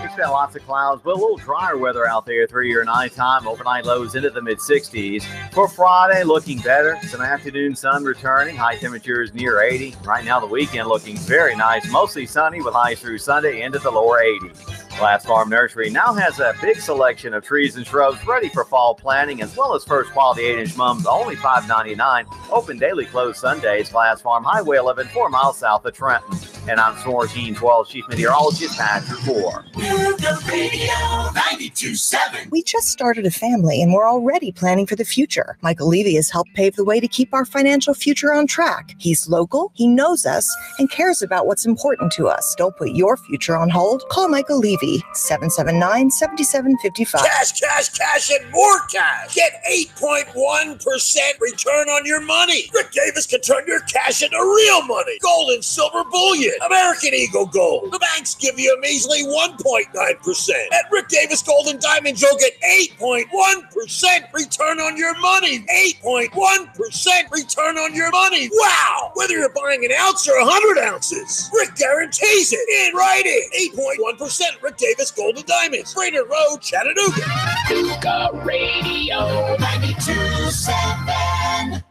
Expect lots of clouds, but a little drier weather out there through your nighttime. Overnight lows into the mid-60s. For Friday, looking better. Some afternoon sun returning. High temperatures near 80. Right now, the weekend looking very nice. Mostly sunny with highs through Sunday into the lower 80s. Glass Farm Nursery now has a big selection of trees and shrubs ready for fall planting, as well as first quality 8-inch mums, only $5.99. Open daily, closed Sundays. Glass Farm Highway 11, 4 miles south of Trenton. And I'm Storm Team 12 Chief Meteorologist Patrick Moore. Radio 92.7. We just started a family and we're already planning for the future. Michael Levy has helped pave the way to keep our financial future on track. He's local, he knows us, and cares about what's important to us. Don't put your future on hold. Call Michael Levy, 779-7755. Cash, cash, cash, and more cash. Get 8.1% return on your money. Rick Davis can turn your cash into real money. Gold and silver bullion. American Eagle Gold. The banks give you a measly 1.9%. At Rick Davis Gold and Diamonds, you'll get 8.1% return on your money. 8.1% return on your money. Wow! Whether you're buying an ounce or 100 ounces, Rick guarantees it in writing. 8.1% Rick Davis Gold and Diamonds. Brainerd Road, Chattanooga. Cougar Radio 92.7.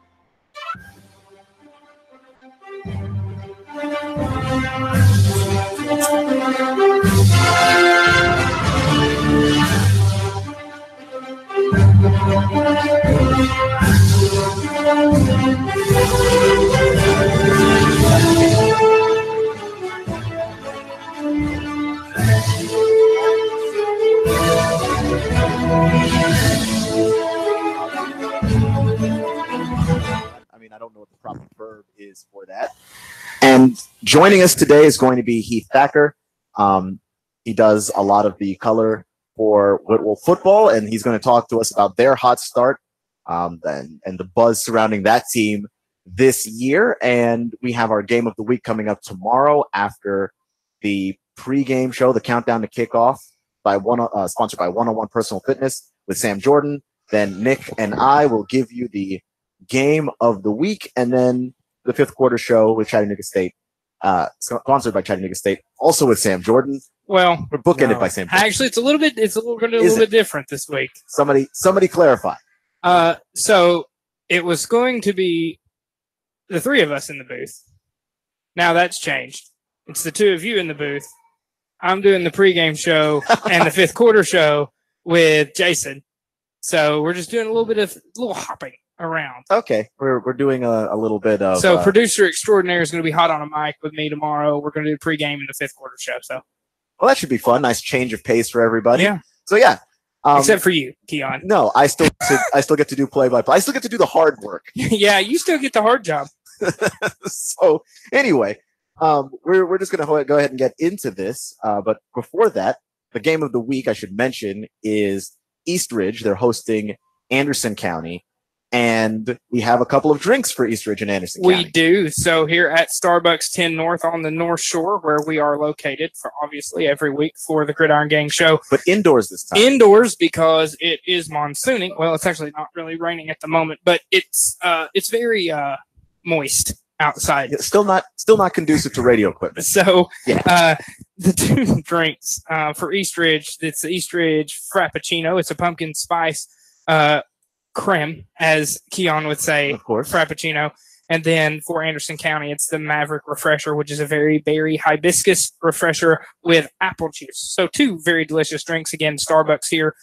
I don't know what the proper verb is for that. And joining us today is going to be Heath Thacker. He does a lot of the color for Whitwell football, and he's going to talk to us about their hot start and the buzz surrounding that team this year. And we have our game of the week coming up tomorrow after the pregame show, the countdown to kickoff, sponsored by 101 Personal Fitness with Sam Jordan. Then Nick and I will give you the game of the week, and then the fifth quarter show with Chattanooga State, sponsored by Chattanooga State, also with Sam Jordan. Well, we're bookended by Sam Jordan. Actually, it's a little bit different this week. Somebody clarify. So it was going to be the three of us in the booth. Now that's changed. It's the two of you in the booth. I'm doing the pregame show and the fifth quarter show with Jason. So we're just doing a little hopping around. Okay, we're doing a little bit of. So producer extraordinaire is going to be hot on a mic with me tomorrow. We're going to do the pregame and the fifth quarter show. So, well, that should be fun. Nice change of pace for everybody. Yeah. So yeah. Except for you, Keon. No, I still get to do play-by-play. I still get to do the hard work. Yeah, you still get the hard job. So anyway, we're just going to go ahead and get into this. But before that, the game of the week I should mention is Eastridge. They're hosting Anderson County. And we have a couple of drinks for Eastridge and Anderson County. We do. So here at Starbucks 10 North on the North Shore, where we are located for obviously every week for the Gridiron Gang show. But indoors this time. Indoors because it is monsooning. Well, it's actually not really raining at the moment, but it's very moist outside. It's still not conducive to radio equipment. So yeah. The two drinks for Eastridge, it's the Eastridge Frappuccino. It's a pumpkin spice creme, as Keon would say, of course. Frappuccino. And then for Anderson County, it's the Maverick Refresher, which is a very berry hibiscus refresher with apple juice. So two very delicious drinks. Again, Starbucks here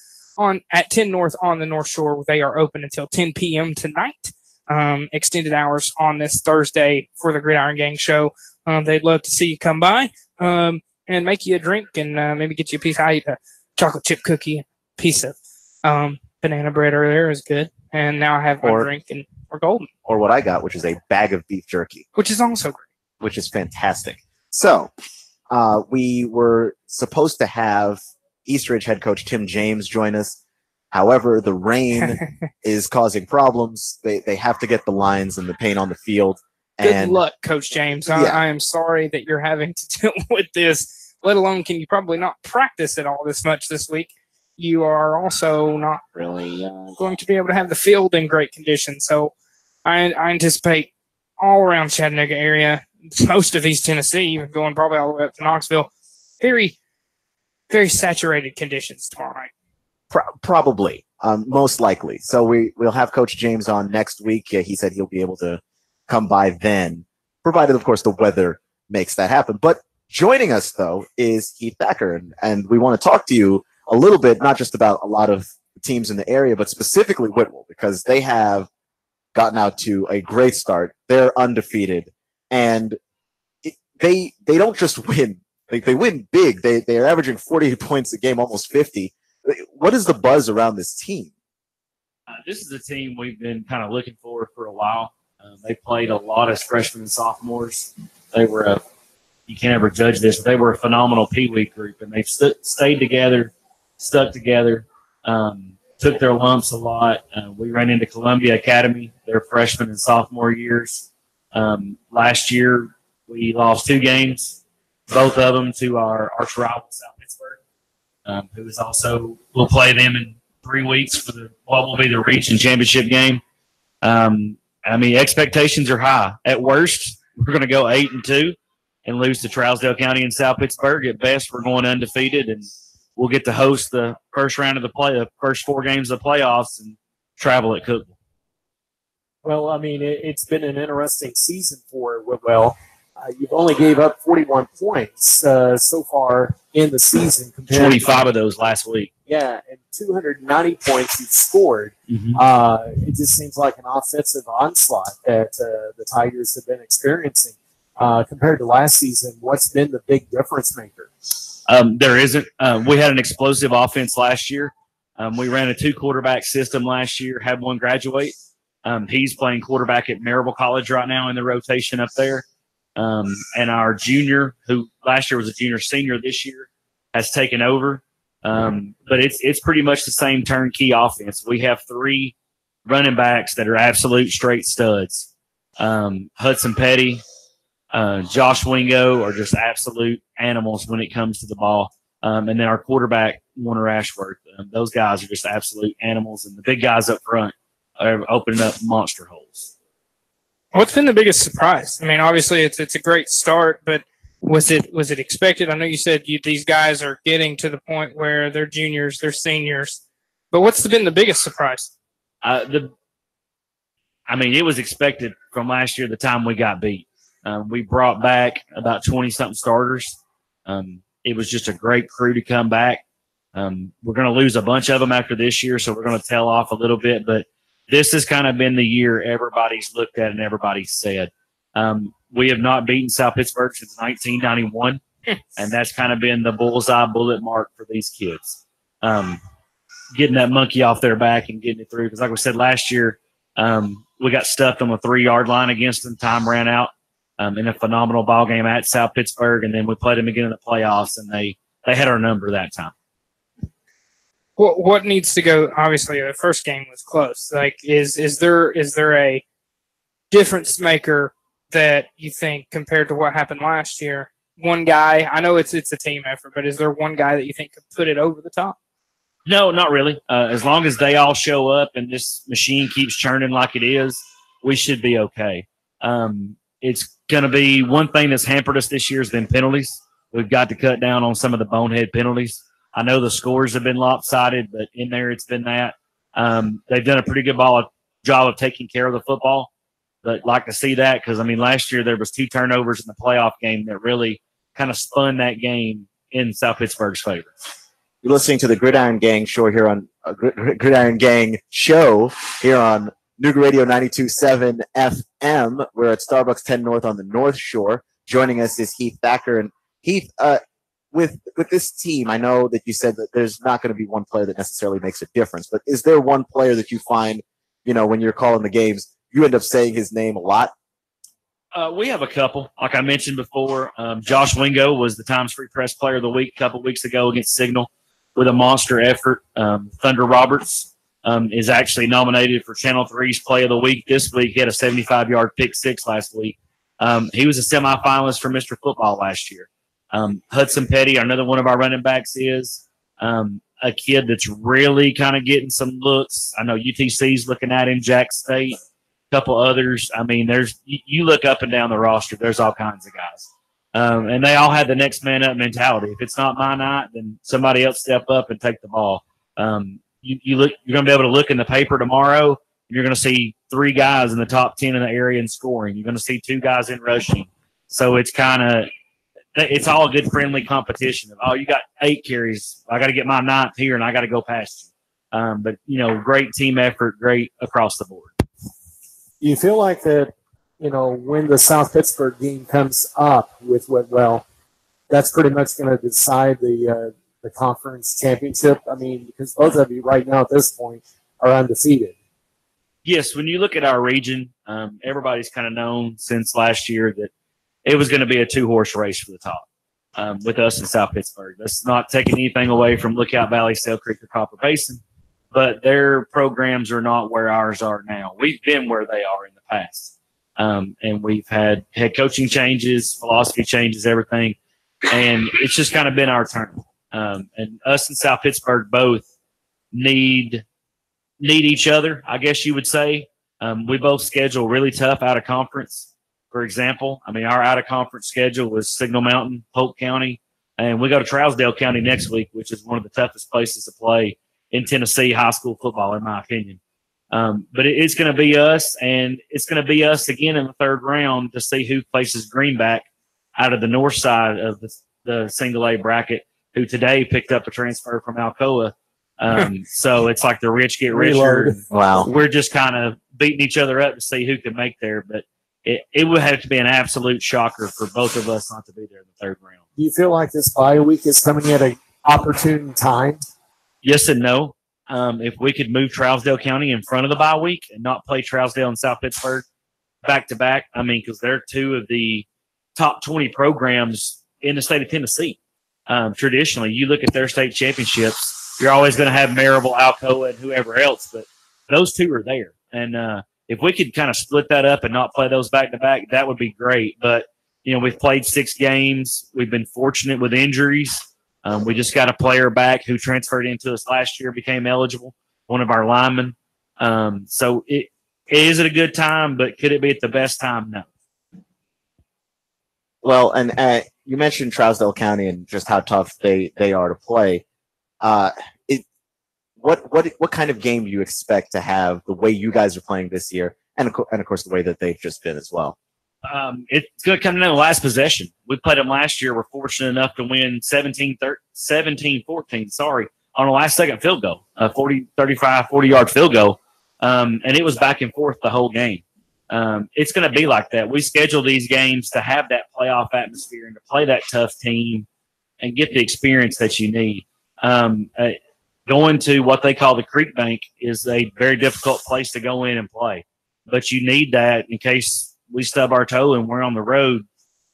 at 10 North on the North Shore. They are open until 10 p.m. tonight. Extended hours on this Thursday for the Gridiron Gang show. They'd love to see you come by and make you a drink and maybe get you a piece. I ate a chocolate chip cookie, a piece of banana bread earlier. Is good. And now I have my drink and we're golden. Or what I got, which is a bag of beef jerky. Which is also great. Which is fantastic. So we were supposed to have Eastridge head coach Tim James join us. However, the rain is causing problems. They have to get the lines and the paint on the field. Good luck, Coach James. I am sorry that you're having to deal with this, let alone can you probably not practice at all this much this week. You are also not really going to be able to have the field in great condition. So I anticipate all around Chattanooga area, most of East Tennessee, even going probably all the way up to Knoxville, very, very saturated conditions tomorrow night. Probably, most likely. So we'll have Coach James on next week. He said he'll be able to come by then, provided, of course, the weather makes that happen. But joining us, though, is Heath Thacker, and we want to talk to you a little bit, not just about a lot of teams in the area, but specifically Whitwell, because they have gotten out to a great start. They're undefeated, and they don't just win. They win big. They are averaging 48 points a game, almost 50. What is the buzz around this team? This is a team we've been kind of looking for a while. They played a lot as freshmen and sophomores. They were you can't ever judge this, but they were a phenomenal Pee Wee group, and they've stayed together, stuck together, took their lumps a lot. We ran into Columbia Academy their freshman and sophomore years. Last year, we lost 2 games, both of them to our arch rival, South Pittsburgh, who is also – we'll play them in 3 weeks for what will be the region championship game. I mean, expectations are high. At worst, we're going to go 8-2 and lose to Trousdale County and South Pittsburgh. At best, we're going undefeated, and we'll get to host the first round of the first 4 games of the playoffs and travel at Cookville. Well, I mean, it's been an interesting season for Whitwell. You've only gave up 41 points so far in the season. 25 of those last week. Yeah, and 290 points you've scored. Mm-hmm. It just seems like an offensive onslaught that the Tigers have been experiencing. Compared to last season, what's been the big difference maker? There isn't. We had an explosive offense last year. We ran a 2-quarterback system last year, had one graduate. He's playing quarterback at Maryville College right now in the rotation up there. And our junior, who last year was a junior senior this year, has taken over. But it's pretty much the same turnkey offense. We have 3 running backs that are absolute straight studs. Hudson Petty, Josh Wingo are just absolute animals when it comes to the ball. And then our quarterback, Warner Ashworth, those guys are just absolute animals. And the big guys up front are opening up monster holes. What's been the biggest surprise? I mean, obviously it's a great start, but was it expected? I know you said these guys are getting to the point where they're juniors, they're seniors, but what's been the biggest surprise? It was expected from last year, the time we got beat. We brought back about 20-something starters. It was just a great crew to come back. We're going to lose a bunch of them after this year, so we're going to tail off a little bit, but this has kind of been the year everybody's looked at and everybody's said. We have not beaten South Pittsburgh since 1991, and that's kind of been the bullseye bullet mark for these kids. Getting that monkey off their back and getting it through. Because like we said last year, we got stuffed on the 3-yard line against them. Time ran out in a phenomenal ball game at South Pittsburgh, and then we played them again in the playoffs, and they had our number that time. What needs to go? Obviously, the first game was close. Like, is there a difference maker that you think compared to what happened last year? One guy, I know it's a team effort, but is there one guy that you think could put it over the top? No, not really. As long as they all show up and this machine keeps churning like it is, we should be okay. It's going to be one thing that's hampered us this year has been penalties. We've got to cut down on some of the bonehead penalties. I know the scores have been lopsided, but in there it's been that. They've done a pretty good job of taking care of the football. But like to see that because, last year there was 2 turnovers in the playoff game that really kind of spun that game in South Pittsburgh's favor. You're listening to the Gridiron Gang show here on Gridiron Gang show here on Nuga Radio 92.7 FM. We're at Starbucks 10 North on the North Shore. Joining us is Heath Thacker. And Heath, with this team, I know that you said that there's not going to be one player that necessarily makes a difference, but is there one player that you find, when you're calling the games, you end up saying his name a lot? We have a couple. Like I mentioned before, Josh Wingo was the Times Free Press Player of the Week a couple weeks ago against Signal with a monster effort. Thunder Roberts is actually nominated for Channel 3's Play of the Week this week. He had a 75-yard pick six last week. He was a semifinalist for Mr. Football last year. Hudson Petty, another one of our running backs, is a kid that's really kind of getting some looks. I know UTC's looking at him, Jack State, a couple others. There's you look up and down the roster, there's all kinds of guys. And they all had the next man up mentality. If it's not my night, then somebody else step up and take the ball. You're going to be able to look in the paper tomorrow, and you're going to see 3 guys in the top 10 in the area in scoring. You're going to see 2 guys in rushing. So it's all a good friendly competition. Oh, you got 8 carries. I got to get my 9th here, and I got to go past you. But great team effort, great across the board. You feel like that, when the South Pittsburgh game comes up with Whitwell, that's pretty much going to decide the conference championship? I mean, because both of you right now at this point are undefeated. Yes, when you look at our region, everybody's kind of known since last year that it was going to be a 2-horse race for the top with us in South Pittsburgh. That's not taking anything away from Lookout Valley, Sail Creek, or Copper Basin, but their programs are not where ours are now. We've been where they are in the past, and we've had head coaching changes, philosophy changes, everything, and it's just kind of been our turn. And us and South Pittsburgh both need each other, I guess you would say. We both schedule really tough out of conference. For example, our out of conference schedule was Signal Mountain, Polk County, and we go to Trousdale County next week, which is one of the toughest places to play in Tennessee high school football, in my opinion. But it's going to be us, and it's going to be us again in the 3rd round to see who places Greenback out of the north side of the single A bracket, who today picked up a transfer from Alcoa. So it's like the rich get richer. Wow. We're just kind of beating each other up to see who can make there. But it would have to be an absolute shocker for both of us not to be there in the 3rd round. Do you feel like this bye week is coming at an opportune time? Yes and no. If we could move Trousdale County in front of the bye week and not play Trousdale and South Pittsburgh back-to-back, because they're 2 of the top 20 programs in the state of Tennessee. Traditionally, you look at their state championships, you're always going to have Marable, Alcoa, and whoever else, but those 2 are there. And if we could kind of split that up and not play those back-to-back, that would be great. But, we've played 6 games. We've been fortunate with injuries. We just got a player back who transferred into us last year, became eligible, one of our linemen. So is it a good time, but could it be at the best time? No. Well, and you mentioned Trousdale County and just how tough they are to play. What kind of game do you expect to have the way you guys are playing this year, and of course the way that they've just been as well? It's going to come down to the last possession. We played them last year. We're fortunate enough to win 17-14, on a last-second field goal, a 40-yard field goal, and it was back and forth the whole game. It's going to be like that. We schedule these games to have that playoff atmosphere and to play that tough team and get the experience that you need. Going to what they call the Creek Bank is a very difficult place to go in and play, but you need that in case we stub our toe and we're on the road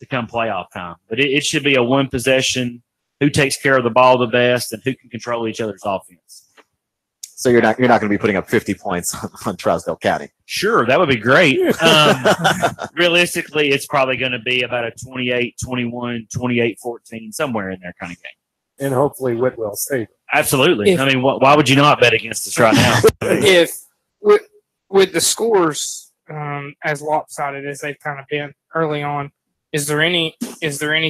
to come playoff time. But it should be a one possession, who takes care of the ball the best and who can control each other's offense. So you're not going to be putting up 50 points on Trousdale County. Sure, that would be great. Realistically, it's probably going to be about a 28-21, 28-14, somewhere in there kind of game. And hopefully Whitwell State. Absolutely. Why would you not bet against us right now? If with the scores as lopsided as they've kind of been early on, is there any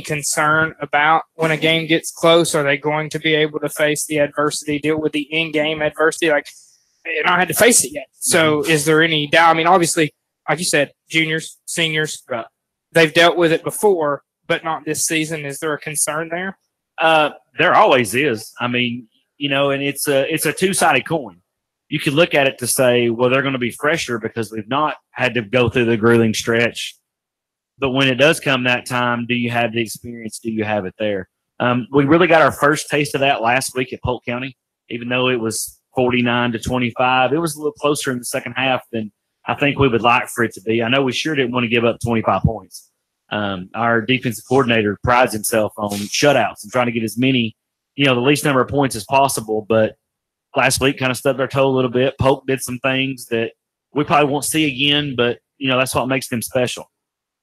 concern about when a game gets close? Are they going to be able to face the adversity, deal with the in-game adversity? Like, they've not had to face it yet. So is there any doubt? Obviously, like you said, juniors, seniors, right, they've dealt with it before, but not this season. Is there a concern there? There always is. And it's a two-sided coin. You could look at it to say, well, they're going to be fresher because we've not had to go through the grueling stretch. But when it does come that time, do you have the experience? Do you have it there? We really got our first taste of that last week at Polk County, even though it was 49-25. It was a little closer in the second half than I think we would like for it to be. I know we sure didn't want to give up 25 points. Our defensive coordinator prides himself on shutouts and trying to get as many, the least number of points as possible. But last week kind of stubbed our toe a little bit. Polk did some things that we probably won't see again, but, that's what makes them special.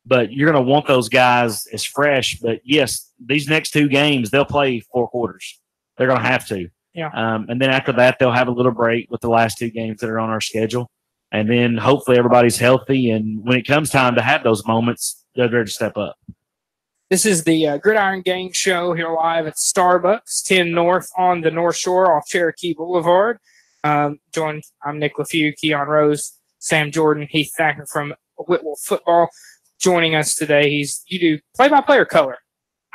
But you're going to want those guys as fresh. But, yes, these next 2 games, they'll play 4 quarters. They're going to have to. Yeah. And then after that, they'll have a little break with the last 2 games that are on our schedule. And then hopefully everybody's healthy. And when it comes time to have those moments, they're there to step up. This is the Gridiron Gang Show here live at Starbucks, 10 North on the North Shore off Cherokee Boulevard. I'm Nick LaFew, Keon Rose, Sam Jordan, Heath Thacker from Whitwell Football joining us today. You do play-by-play or color?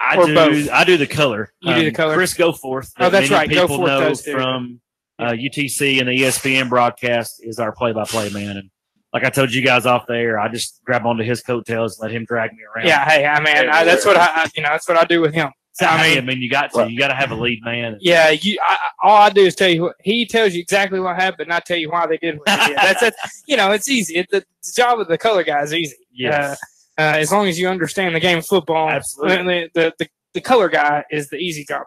I do the color. You do the color. Chris Goforth. Oh, that's right. People Goforth know does too. From UTC and the ESPN broadcast is our play-by-play man. And like I told you guys off there, I just grab onto his coattails and let him drag me around. Yeah, hey, that's what I do with him. I mean, you got to have a lead man. Yeah, all I do is tell you he tells you exactly what happened, and I tell you why they did what they did. That's it's easy. The job of the color guy is easy. Yes. As long as you understand the game of football. Absolutely. The color guy is the easy job.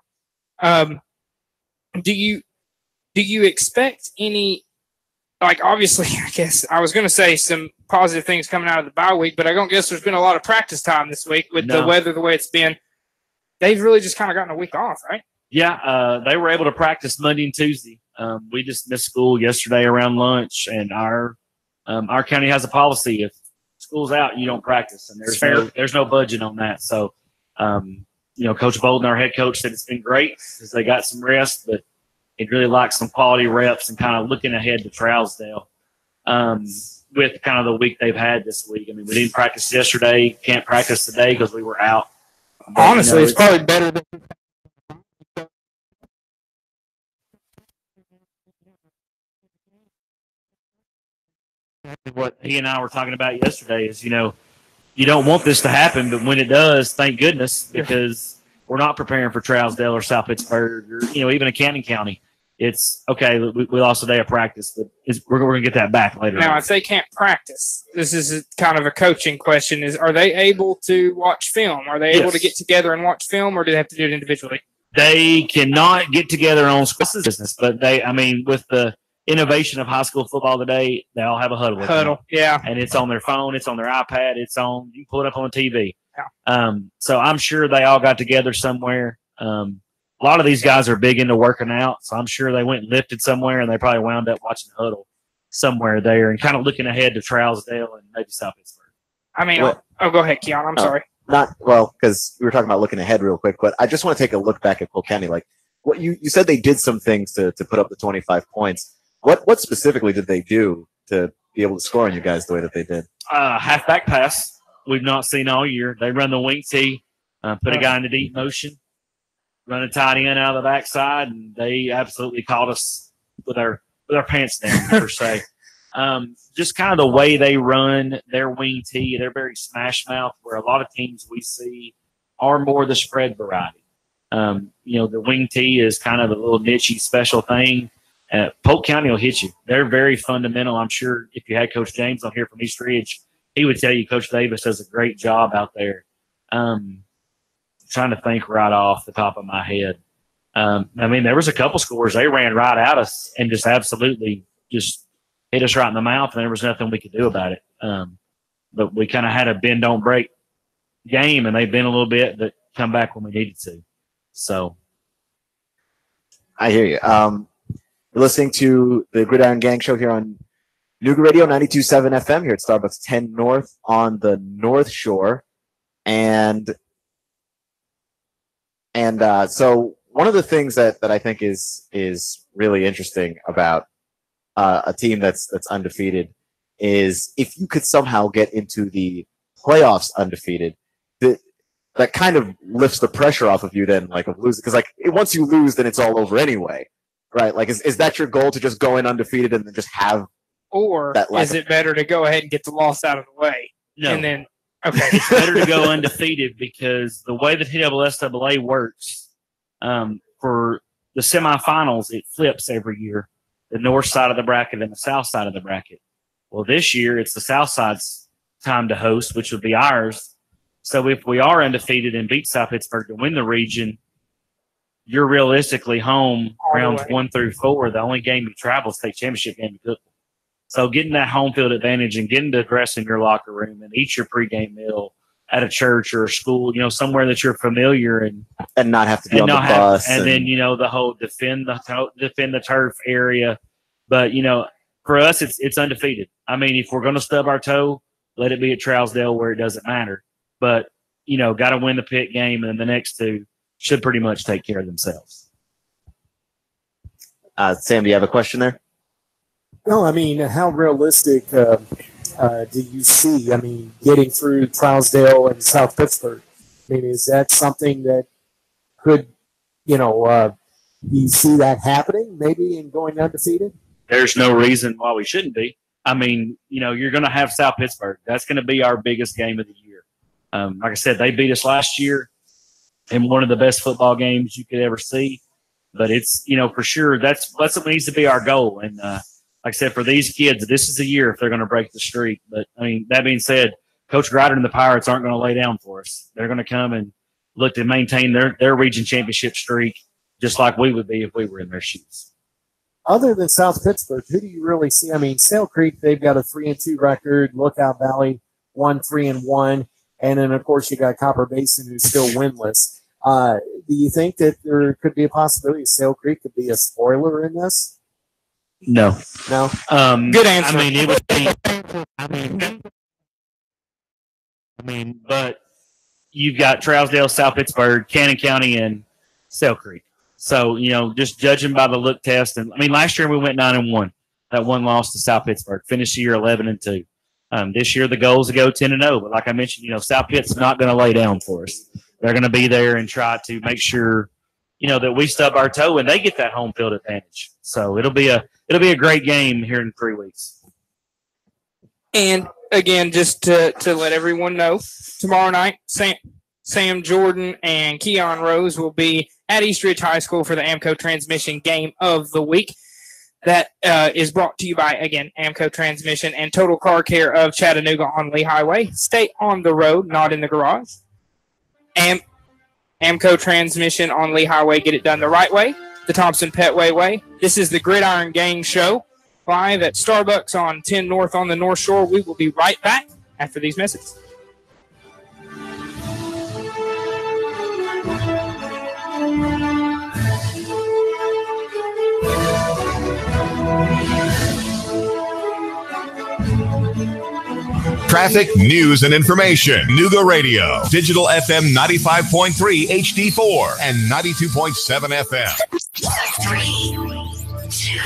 Do you expect any? Like, obviously, I guess I was going to say some positive things coming out of the bye week, but I don't guess there's been a lot of practice time this week with the weather the way it's been. They've really just kind of gotten a week off, right? Yeah, they were able to practice Monday and Tuesday. We just missed school yesterday around lunch, and our county has a policy: if school's out, you don't practice, and there's no budget on that. So, Coach Bolden, our head coach, said it's been great because they got some rest, but he'd really like some quality reps and kind of looking ahead to Trousdale with kind of the week they've had this week. I mean, we didn't practice yesterday, can't practice today because we were out. But, honestly, it's probably better than what he and I were talking about yesterday is, you don't want this to happen, but when it does, thank goodness, because we're not preparing for Trousdale or South Pittsburgh or, even a Canton County. It's okay. We lost a day of practice, but we're going to get that back later. Now, if they can't practice, this is kind of a coaching question: are they able to watch film? Are they able to get together and watch film, or do they have to do it individually? They cannot get together on school business, but with the innovation of high school football today, they all have a huddle. Yeah, and it's on their phone, it's on their iPad, you can pull it up on the TV. Yeah. So I'm sure they all got together somewhere. A lot of these guys are big into working out, so I'm sure they went and lifted somewhere, and they probably wound up watching the huddle somewhere there and kind of looking ahead to Trousdale and maybe South Pittsburgh. I mean, go ahead, Keon. I'm sorry. Because we were talking about looking ahead real quick, but I just want to take a look back at Polk County. Like, what you said they did some things to put up the 25 points. What specifically did they do to be able to score on you guys the way that they did? Halfback pass we've not seen all year. They run the wing tee, put a guy into deep motion, run a tight end out of the backside, and they absolutely caught us with our pants down, per se. Just kind of the way they run their wing tee, they're very smash mouth, where a lot of teams we see are more the spread variety. The wing tee is kind of a little niche-y special thing. Polk County will hit you. They're very fundamental. I'm sure if you had Coach James on here from East Ridge, he would tell you Coach Davis does a great job out there. Trying to think right off the top of my head. There was a couple scores. They ran right at us and just absolutely just hit us right in the mouth, and there was nothing we could do about it. But we kind of had a bend, don't break game, and they bent a little bit, but come back when we needed to. So I hear you. You're listening to the Gridiron Gang Show here on Chattanooga Radio 92.7 FM here at Starbucks 10 North on the North Shore. And so one of the things that I think is really interesting about a team that's undefeated is if you could somehow get into the playoffs undefeated, that kind of lifts the pressure off of you then, like, of losing. Because, like, once you lose, then it's all over anyway, right? Like, is that your goal, to just go in undefeated and then just have Or that is it better to go ahead and get the loss out of the way? No. And then, okay. It's better to go undefeated because the way that NCAA works, for the semifinals, it flips every year, the north side of the bracket and the south side of the bracket. Well, this year it's the south side's time to host, which would be ours. So if we are undefeated and beat South Pittsburgh to win the region, you're realistically home rounds 1 through 4. The only game you travel is state championship game in Cookville. So getting that home field advantage and getting to dress in your locker room and eat your pregame meal at a church or a school, somewhere that you're familiar and not have to be on the bus. And then, the whole defend the turf area. But, for us, it's undefeated. I mean, if we're going to stub our toe, let it be at Trousdale where it doesn't matter. But got to win the Pitt game, and the next two should pretty much take care of themselves. Sam, do you have a question there? No, I mean, how realistic do you see, getting through Trousdale and South Pittsburgh? I mean, is that something that could, you see that happening maybe in going undefeated? There's no reason why we shouldn't be. I mean, you're going to have South Pittsburgh. That's going to be our biggest game of the year. Like I said, they beat us last year in one of the best football games you could ever see. But it's, for sure, that's what needs to be our goal. And like I said, for these kids, this is the year if they're going to break the streak. But, that being said, Coach Gridiron and the Pirates aren't going to lay down for us. They're going to come and look to maintain their region championship streak just like we would be if we were in their shoes. Other than South Pittsburgh, who do you really see? I mean, Sail Creek, they've got a 3-2 record. Lookout Valley, 3-1. And then, of course, you got Copper Basin, who's still winless. Do you think that there could be a possibility Sail Creek could be a spoiler in this? No. No? Good answer. It would be, but you've got Trousdale, South Pittsburgh, Cannon County, and Sail Creek. So, just judging by the look test. And last year we went 9-1. That one loss to South Pittsburgh. Finished the year 11-2. This year the goal is to go 10-0. But like I mentioned, South Pitt's not going to lay down for us. They're going to be there and try to make sure, that we stub our toe and they get that home field advantage. So it'll be a great game here in 3 weeks. And again, just to let everyone know, tomorrow night, Sam Jordan and Keon Rose will be at East Ridge High School for the AMCO Transmission Game of the Week. That is brought to you by, again, AMCO Transmission and Total Car Care of Chattanooga on Lee Highway. Stay on the road, not in the garage. AMCO Transmission on Lee Highway. Get it done the right way, the Thompson Petway way. This is the Gridiron Gang Show, live at Starbucks on 10 North on the North Shore. We will be right back after these messages. Traffic, news, and information. Chattanooga Radio. Digital FM 95.3 HD4 and 92.7 FM. 3, 2,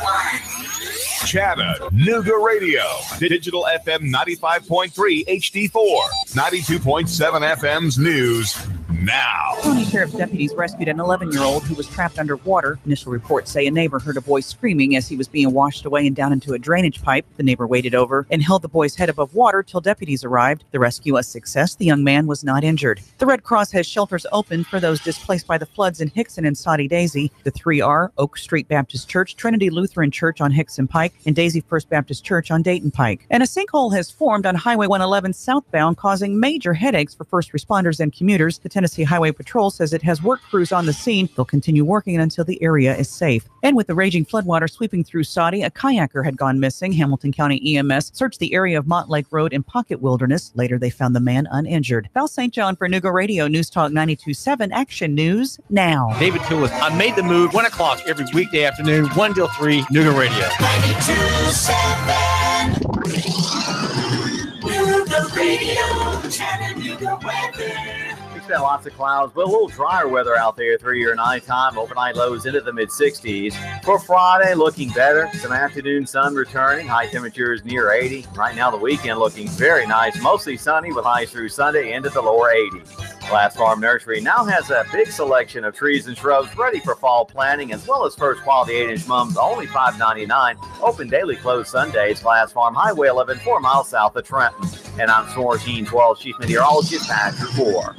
1. Chattanooga Radio. Digital FM 95.3 HD4. 92.7 FM's news now. County Sheriff's deputies rescued an 11-year-old who was trapped underwater. Initial reports say a neighbor heard a boy screaming as he was being washed away and down into a drainage pipe. The neighbor waded over and held the boy's head above water till deputies arrived. The rescue a success. The young man was not injured. The Red Cross has shelters open for those displaced by the floods in Hickson and Soddy Daisy. The three are Oak Street Baptist Church, Trinity Lutheran Church on Hickson Pike, and Daisy First Baptist Church on Dayton Pike. And a sinkhole has formed on Highway 111 southbound, causing major headaches for first responders and commuters. The Tennessee Highway Patrol says it has work crews on the scene. They'll continue working until the area is safe. And with the raging floodwater sweeping through Soddy, a kayaker had gone missing. Hamilton County EMS searched the area of Mott Lake Road and Pocket Wilderness. Later, they found the man uninjured. Val St. John for Chattanooga Radio News Talk 92.7 Action News now. David Tillis. I made the move 1 o'clock every weekday afternoon, 1 till 3, Chattanooga Radio. 92.7 Chattanooga Radio, Chattanooga weather. Expect lots of clouds, but a little drier weather out there through your nighttime. Overnight lows into the mid-60s. For Friday, looking better. Some afternoon sun returning. High temperatures near 80. Right now, the weekend looking very nice. Mostly sunny with highs through Sunday into the lower 80s. Glass Farm Nursery now has a big selection of trees and shrubs ready for fall planting, as well as first quality 8-inch mums, only $5.99. Open daily, closed Sundays. Glass Farm Highway 11, 4 miles south of Trenton. And I'm Snore Gene 12, Chief Meteorologist, Patrick 4.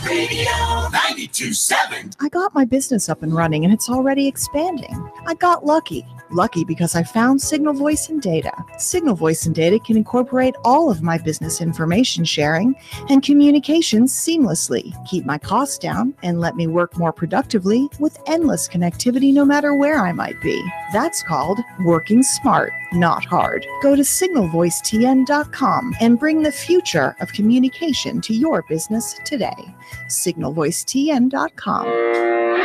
Radio 92.7. I got my business up and running, and it's already expanding. I got lucky. Lucky because I found Signal Voice and Data. Signal Voice and Data can incorporate all of my business information sharing and communications seamlessly, keep my costs down, and let me work more productively with endless connectivity no matter where I might be. That's called working smart, not hard. Go to signalvoicetn.com and bring the future of communication to your business today. signalvoicetn.com.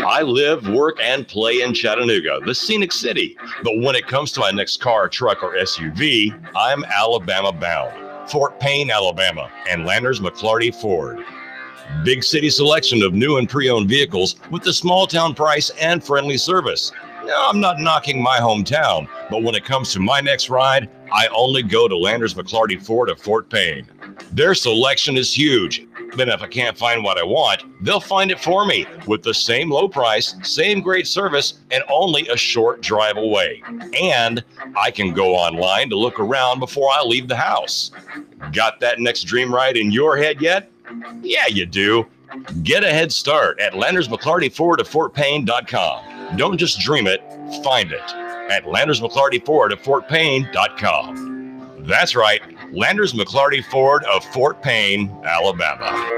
I live, work, and play in Chattanooga, the scenic city. But when it comes to my next car, truck, or SUV, I'm Alabama bound. Fort Payne, Alabama, and Landers McClarty Ford. Big city selection of new and pre-owned vehicles with the small town price and friendly service. Now, I'm not knocking my hometown, but when it comes to my next ride, I only go to Landers McClarty Ford of Fort Payne. Their selection is huge. Then if I can't find what I want, they'll find it for me with the same low price, same great service, and only a short drive away. And I can go online to look around before I leave the house. Got that next dream ride in your head yet? Yeah, you do. Get a head start at LandersMcClartyFord of FortPayne.com. Don't just dream it, find it at LandersMcClartyFord of FortPayne.com. That's right, Landers McClarty Ford of Fort Payne, Alabama.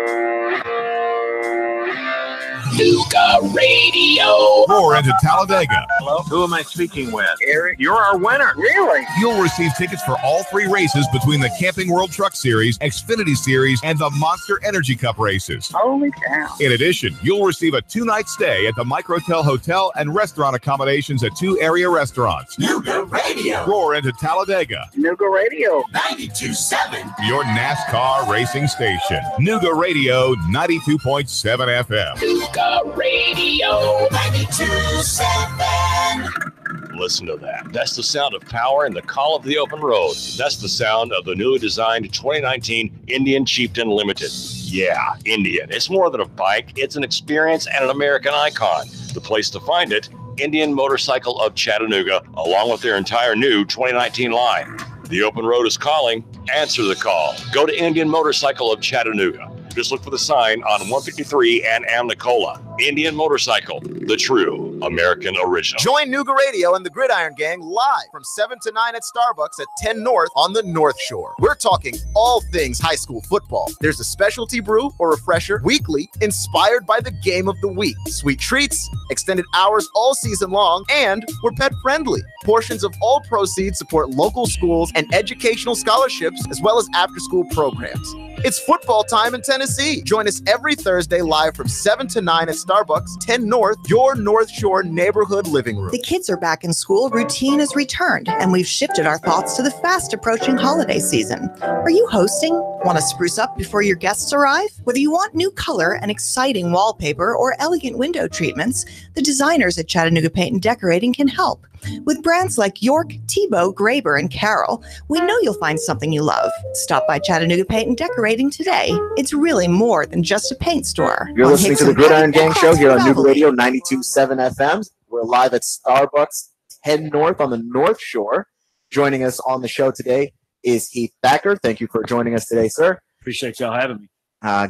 Nuga Radio. Roar into Talladega. Hello? Who am I speaking with? Eric. You're our winner. Really? You'll receive tickets for all 3 races between the Camping World Truck Series, Xfinity Series, and the Monster Energy Cup races. Holy cow. In addition, you'll receive a 2-night stay at the Microtel Hotel and restaurant accommodations at 2 area restaurants. Nuga Radio. Roar into Talladega. Nuga Radio. 92.7. Your NASCAR racing station. Nuga Radio 92.7 FM. Nuga Radio 92.7. Listen to that. That's the sound of power and the call of the open road. That's the sound of the newly designed 2019 Indian Chieftain Limited. Yeah, Indian. It's more than a bike. It's an experience and an American icon. The place to find it, Indian Motorcycle of Chattanooga, along with their entire new 2019 line. The open road is calling. Answer the call. Go to Indian Motorcycle of Chattanooga. Just look for the sign on 153 and Amnicola. Indian Motorcycle, the true American original. Join Nuga Radio and the Gridiron Gang live from 7 to 9 at Starbucks at 10 North on the North Shore. We're talking all things high school football. There's a specialty brew or refresher weekly inspired by the game of the week. Sweet treats, extended hours all season long, and we're pet friendly. Portions of all proceeds support local schools and educational scholarships as well as after-school programs. It's football time in Tennessee. Join us every Thursday live from 7 to 9 at Starbucks, 10 North, your North Shore neighborhood living room. The kids are back in school, routine has returned, and we've shifted our thoughts to the fast approaching holiday season. Are you hosting? Want to spruce up before your guests arrive? Whether you want new color and exciting wallpaper or elegant window treatments, the designers at Chattanooga Paint and Decorating can help. With brands like York, Tebow, Graber, and Carroll, we know you'll find something you love. Stop by Chattanooga Paint and Decorating today. It's really more than just a paint store. You're listening to the Gridiron Gang Show here on Nuga Radio 92.7 FM. We're live at Starbucks 10 North on the North Shore. Joining us on the show today is Heath Thacker. Thank you for joining us today, sir. Appreciate y'all having me.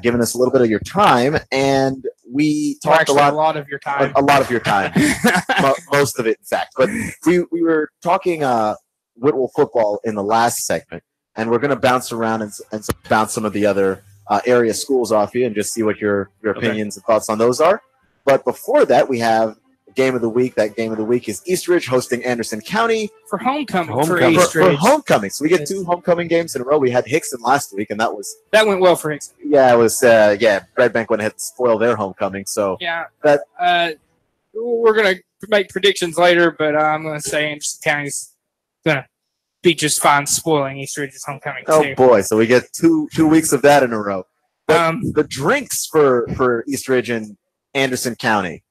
Giving us a little bit of your time, and we talked a lot of your time. A lot of your time, most of it, in fact. But we were talking Whitwell football in the last segment, and we're going to bounce around and bounce some of the other area schools off you and just see what your opinions and thoughts on those are. But before that, we have game of the week. That game of the week is Eastridge hosting Anderson County for homecoming. For homecoming. So we get 2 homecoming games in a row. We had Hickson last week, and that went well for Hickson. Yeah, it was. Red Bank went ahead and spoiled their homecoming. So yeah, we're gonna make predictions later, but I'm gonna say Anderson County's gonna be just fine spoiling Eastridge's homecoming. Oh boy! So we get two weeks of that in a row. The drinks for Eastridge and Anderson County.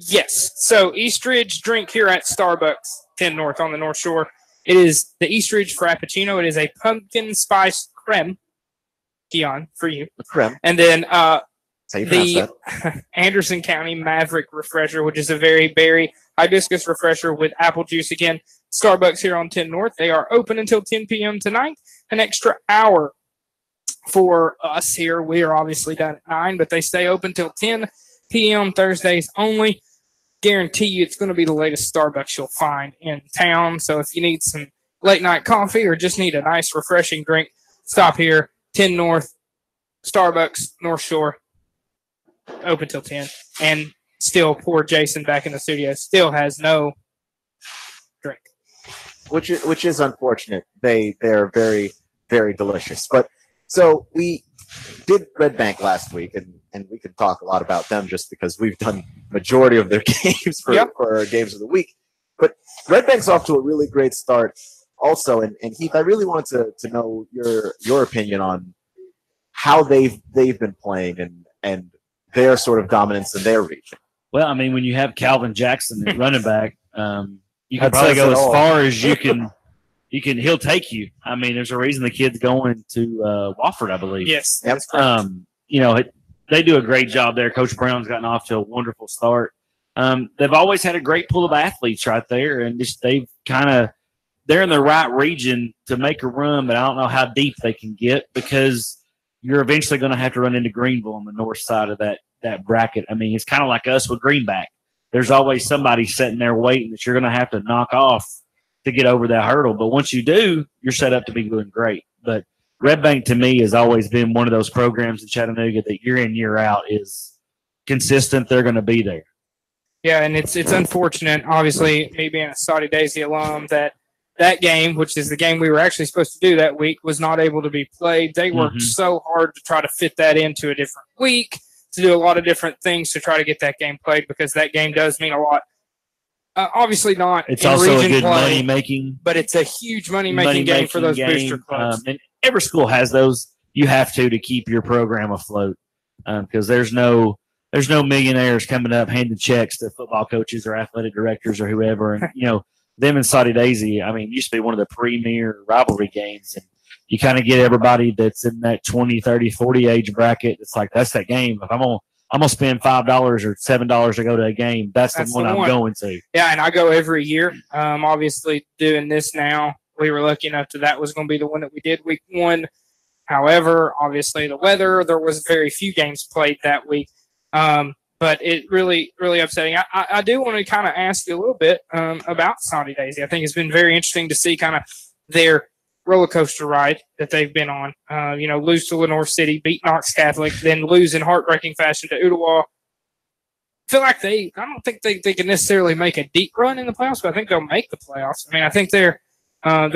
Yes. So Eastridge drink here at Starbucks 10 North on the North Shore. It is the Eastridge Frappuccino. It is a pumpkin spice creme. Keon, for you. Creme. And then the Anderson County Maverick Refresher, which is a very berry hibiscus refresher with apple juice. Again, Starbucks here on 10 North. They are open until 10 p.m. tonight. An extra hour for us here. We are obviously done at 9, but they stay open till 10 p.m. Thursdays only. Guarantee you it's going to be the latest Starbucks you'll find in town. So if you need some late night coffee or just need a nice refreshing drink, stop here. 10 North, Starbucks, North Shore, open till 10. And still, poor Jason back in the studio still has no drink. Which is unfortunate. They're very, very delicious. But so we did Red Bank last week, and we could talk a lot about them just because we've done majority of their games for our games of the week. But Red Bank's off to a really great start also, and Heath, I really wanted to know your opinion on how they've been playing and their sort of dominance in their region. Well, I mean, when you have Calvin Jackson at running back, you can probably go as far as you can. He'll take you. I mean, there's a reason the kid's going to Wofford, I believe. Yes, that's correct. They do a great job there. Coach Brown's gotten off to a wonderful start. They've always had a great pool of athletes right there, and they're in the right region to make a run, but I don't know how deep they can get because you're eventually going to have to run into Greenville on the north side of that bracket. I mean, it's kind of like us with Greenback. There's always somebody sitting there waiting that you're going to have to knock off to get over that hurdle. But once you do, you're set up to be doing great. But Red Bank, to me, has always been one of those programs in Chattanooga that year in, year out is consistent. They're going to be there. Yeah, and it's unfortunate, obviously, me being a Saudi Daisy alum, that game, which is the game we were actually supposed to do that week, was not able to be played. They worked so hard to try to fit that into a different week, to do a lot of different things to try to get that game played because that game does mean a lot. Obviously not. It's also a good money-making. But it's a huge money-making game for those booster clubs. And every school has those. You have to keep your program afloat because there's no millionaires coming up handing checks to football coaches or athletic directors or whoever. And, them and Saudi Daisy, I mean, it used to be one of the premier rivalry games. And you kind of get everybody that's in that 20, 30, 40 age bracket. It's like, that's that game. If I'm going to spend $5 or $7 to go to a game, that's the one I'm going to. Yeah, and I go every year. Obviously, doing this now, we were lucky enough that was going to be the one that we did week one. However, obviously, the weather, there was very few games played that week. But it really, really upsetting. I do want to kind of ask you a little bit about Saudi Daisy. I think it's been very interesting to see kind of their roller coaster ride that they've been on. Lose to Lenore City, beat Knox Catholic, then lose in heartbreaking fashion to Ottawa. I feel like I don't think they can necessarily make a deep run in the playoffs, but I think they'll make the playoffs. I mean, I think they're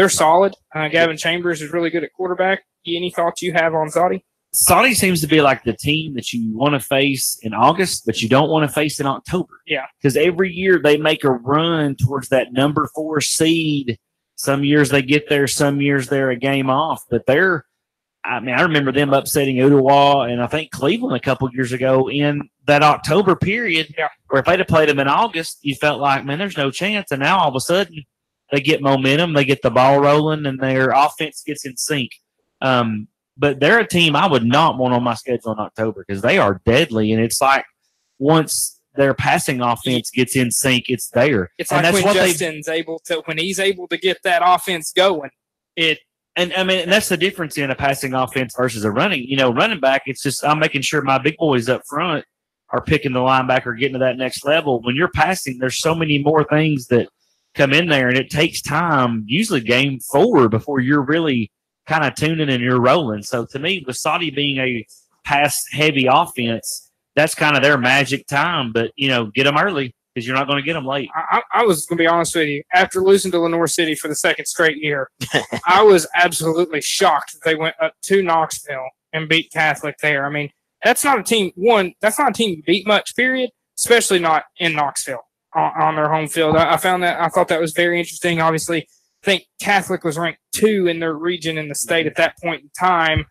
solid. Gavin Chambers is really good at quarterback. Any thoughts you have on Saudi? Saudi seems to be like the team that you want to face in August, but you don't want to face in October. Yeah. Because every year they make a run towards that number 4 seed. Some years they get there, some years they're a game off. But I remember them upsetting Ottawa and I think Cleveland a couple years ago in that October period. Yeah. Where if they'd have played them in August, you felt like, man, there's no chance. And now all of a sudden they get momentum, they get the ball rolling, and their offense gets in sync. But they're a team I would not want on my schedule in October because they are deadly. And it's like once their passing offense gets in sync, it's there. It's like when Justin's when he's able to get that offense going. And that's the difference in a passing offense versus a running. Running back, it's just I'm making sure my big boys up front are picking the linebacker, getting to that next level. When you're passing, there's so many more things that come in there, and it takes time, usually game 4, before you're really kind of tuning and you're rolling. So to me, with Saudi being a pass-heavy offense, that's kind of their magic time. But, get them early because you're not going to get them late. I was going to be honest with you. After losing to Lenore City for the second straight year, I was absolutely shocked that they went up to Knoxville and beat Catholic there. I mean, that's not a team you beat much, period, especially not in Knoxville on their home field. I thought that was very interesting. Obviously, I think Catholic was ranked 2 in their region in the state at that point in time.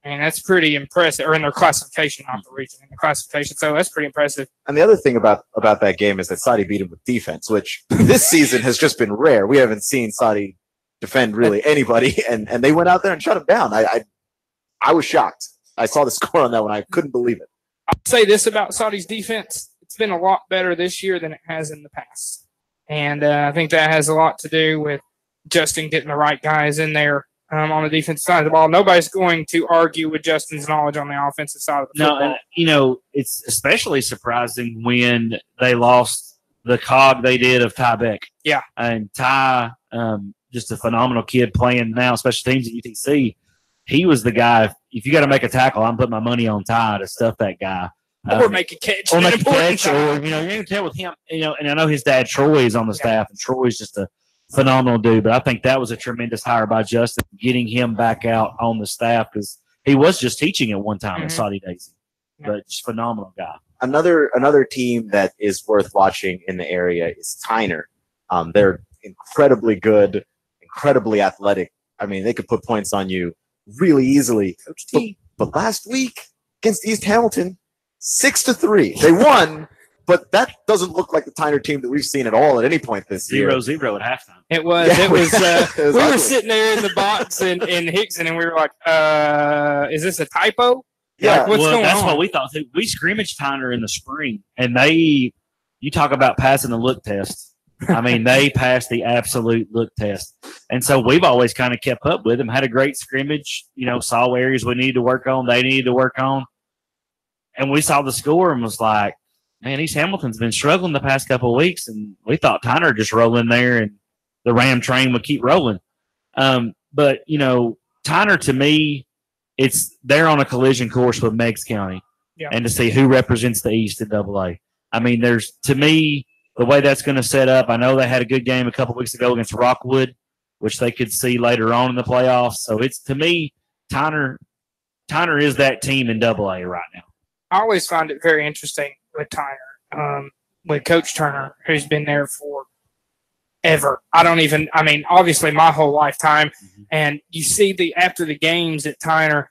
And that's pretty impressive, or in their classification, not the region, in the classification. So that's pretty impressive. And the other thing about that game is that Saudi beat him with defense, which this season has just been rare. We haven't seen Saudi defend really anybody, and they went out there and shut him down. I was shocked. I saw the score on that one. I couldn't believe it. I'll say this about Saudi's defense. It's been a lot better this year than it has in the past. And I think that has a lot to do with Justin getting the right guys in there on the defensive side of the ball. Nobody's going to argue with Justin's knowledge on the offensive side of the football. No, it's especially surprising when they lost the cog they did of Ty Beck. Yeah. And Ty, just a phenomenal kid playing now, special teams at UTC. He was the guy, if you got to make a tackle, I'm putting my money on Ty to stuff that guy. Or make a catch. Or make a catch. Or, you can tell with him, and I know his dad, Troy, is on the staff, and Troy's just a phenomenal dude. But I think that was a tremendous hire by Justin, getting him back out on the staff because he was just teaching at one time at Saudi Daisy. But just phenomenal guy. Another team that is worth watching in the area is Tyner. They're incredibly good, incredibly athletic. I mean, they could put points on you really easily. But last week against East Hamilton, 6-3. They won, but that doesn't look like the Tyner team that we've seen at all at any point this year. 0-0 at halftime. It was. Yeah, It was. it was We ugly. were sitting there in the box in Hickson, and we were like, "Is this a typo? Yeah, Like, what's going that's on?" what we thought too. We scrimmaged Tyner in the spring, and you talk about passing the look test. I mean, they passed the absolute look test. And so we've always kind of kept up with them, had a great scrimmage, saw areas we needed to work on, they needed to work on. And we saw the score and was like, man, East Hamilton's been struggling the past couple of weeks, and we thought Tyner just roll in there and the Ram train would keep rolling. But, Tyner, to me, they're on a collision course with Meigs County, and to see who represents the East in AA. I mean, to me, the way that's going to set up, I know they had a good game a couple weeks ago against Rockwood, which they could see later on in the playoffs. So to me, Tyner is that team in AA right now. I always find it very interesting with Tyner, with Coach Turner, who's been there for ever. Obviously my whole lifetime. Mm-hmm. And you see after the games at Tyner,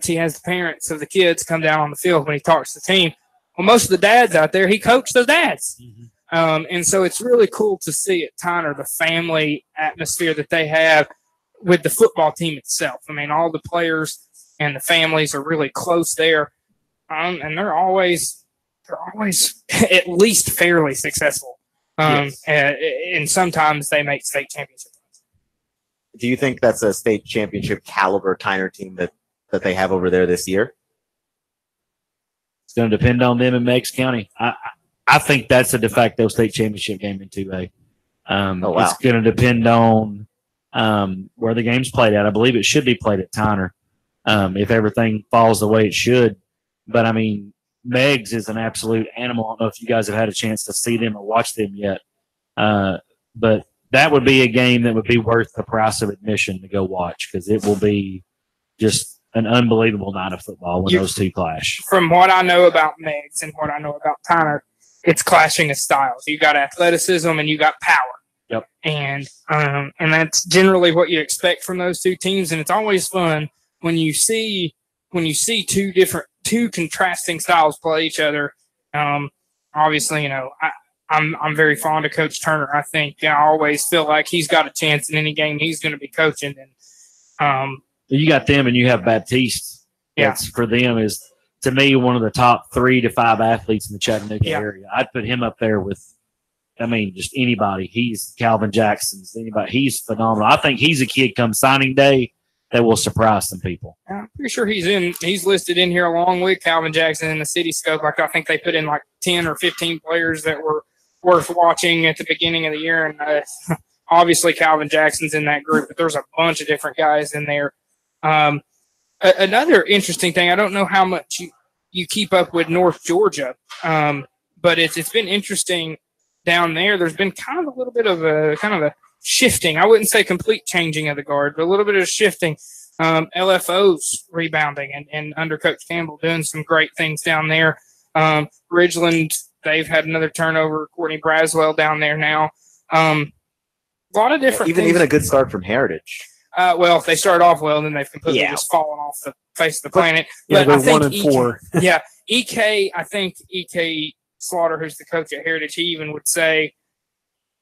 he has the parents of the kids come down on the field when he talks to the team. Well, most of the dads out there, he coached those dads. Mm-hmm. And so it's really cool to see at Tyner the family atmosphere that they have with the football team itself. I mean, all the players and the families are really close there. And they're always at least fairly successful. Yes. And sometimes they make state championship runs. Do you think that's a state championship caliber Tyner team that they have over there this year? It's going to depend on them in Meigs County. I think that's a de facto state championship game in 2A. Wow. It's going to depend on where the game's played at. I believe it should be played at Tyner if everything falls the way it should. But, I mean, Meigs is an absolute animal. I don't know if you guys have had a chance to see them or watch them yet. But that would be a game that would be worth the price of admission to go watch, because it will be just an unbelievable night of football when those two clash. From what I know about Meigs and what I know about Tyner, it's clashing of styles. You got athleticism and you got power. Yep. And that's generally what you expect from those two teams. And it's always fun when you see two contrasting styles play each other. Obviously, I'm very fond of Coach Turner. I think I always feel like he's got a chance in any game he's going to be coaching. And you got them, and you have Baptiste. That's for them is, to me, one of the top 3 to 5 athletes in the Chattanooga area. I'd put him up there with, just anybody. He's Calvin Jackson's, anybody. He's phenomenal. I think he's a kid come signing day that will surprise some people. I'm pretty sure he's listed in here along with Calvin Jackson in the city scope. Like, I think they put in like 10 or 15 players that were worth watching at the beginning of the year. And obviously Calvin Jackson's in that group, but there's a bunch of different guys in there. Another interesting thing, I don't know how much you keep up with North Georgia, but it's been interesting down there. There's been kind of a little bit of a shifting. I wouldn't say complete changing of the guard, but a little bit of shifting. LFO's rebounding and under Coach Campbell doing some great things down there. Ridgeland, they've had another turnover. Courtney Braswell down there now. A lot of different things. Even a good start from Heritage. Well, if they start off well, then they've completely just fallen off the face of the planet. Yeah, but they're 1-4. Yeah, I think EK Slaughter, who's the coach at Heritage, he even would say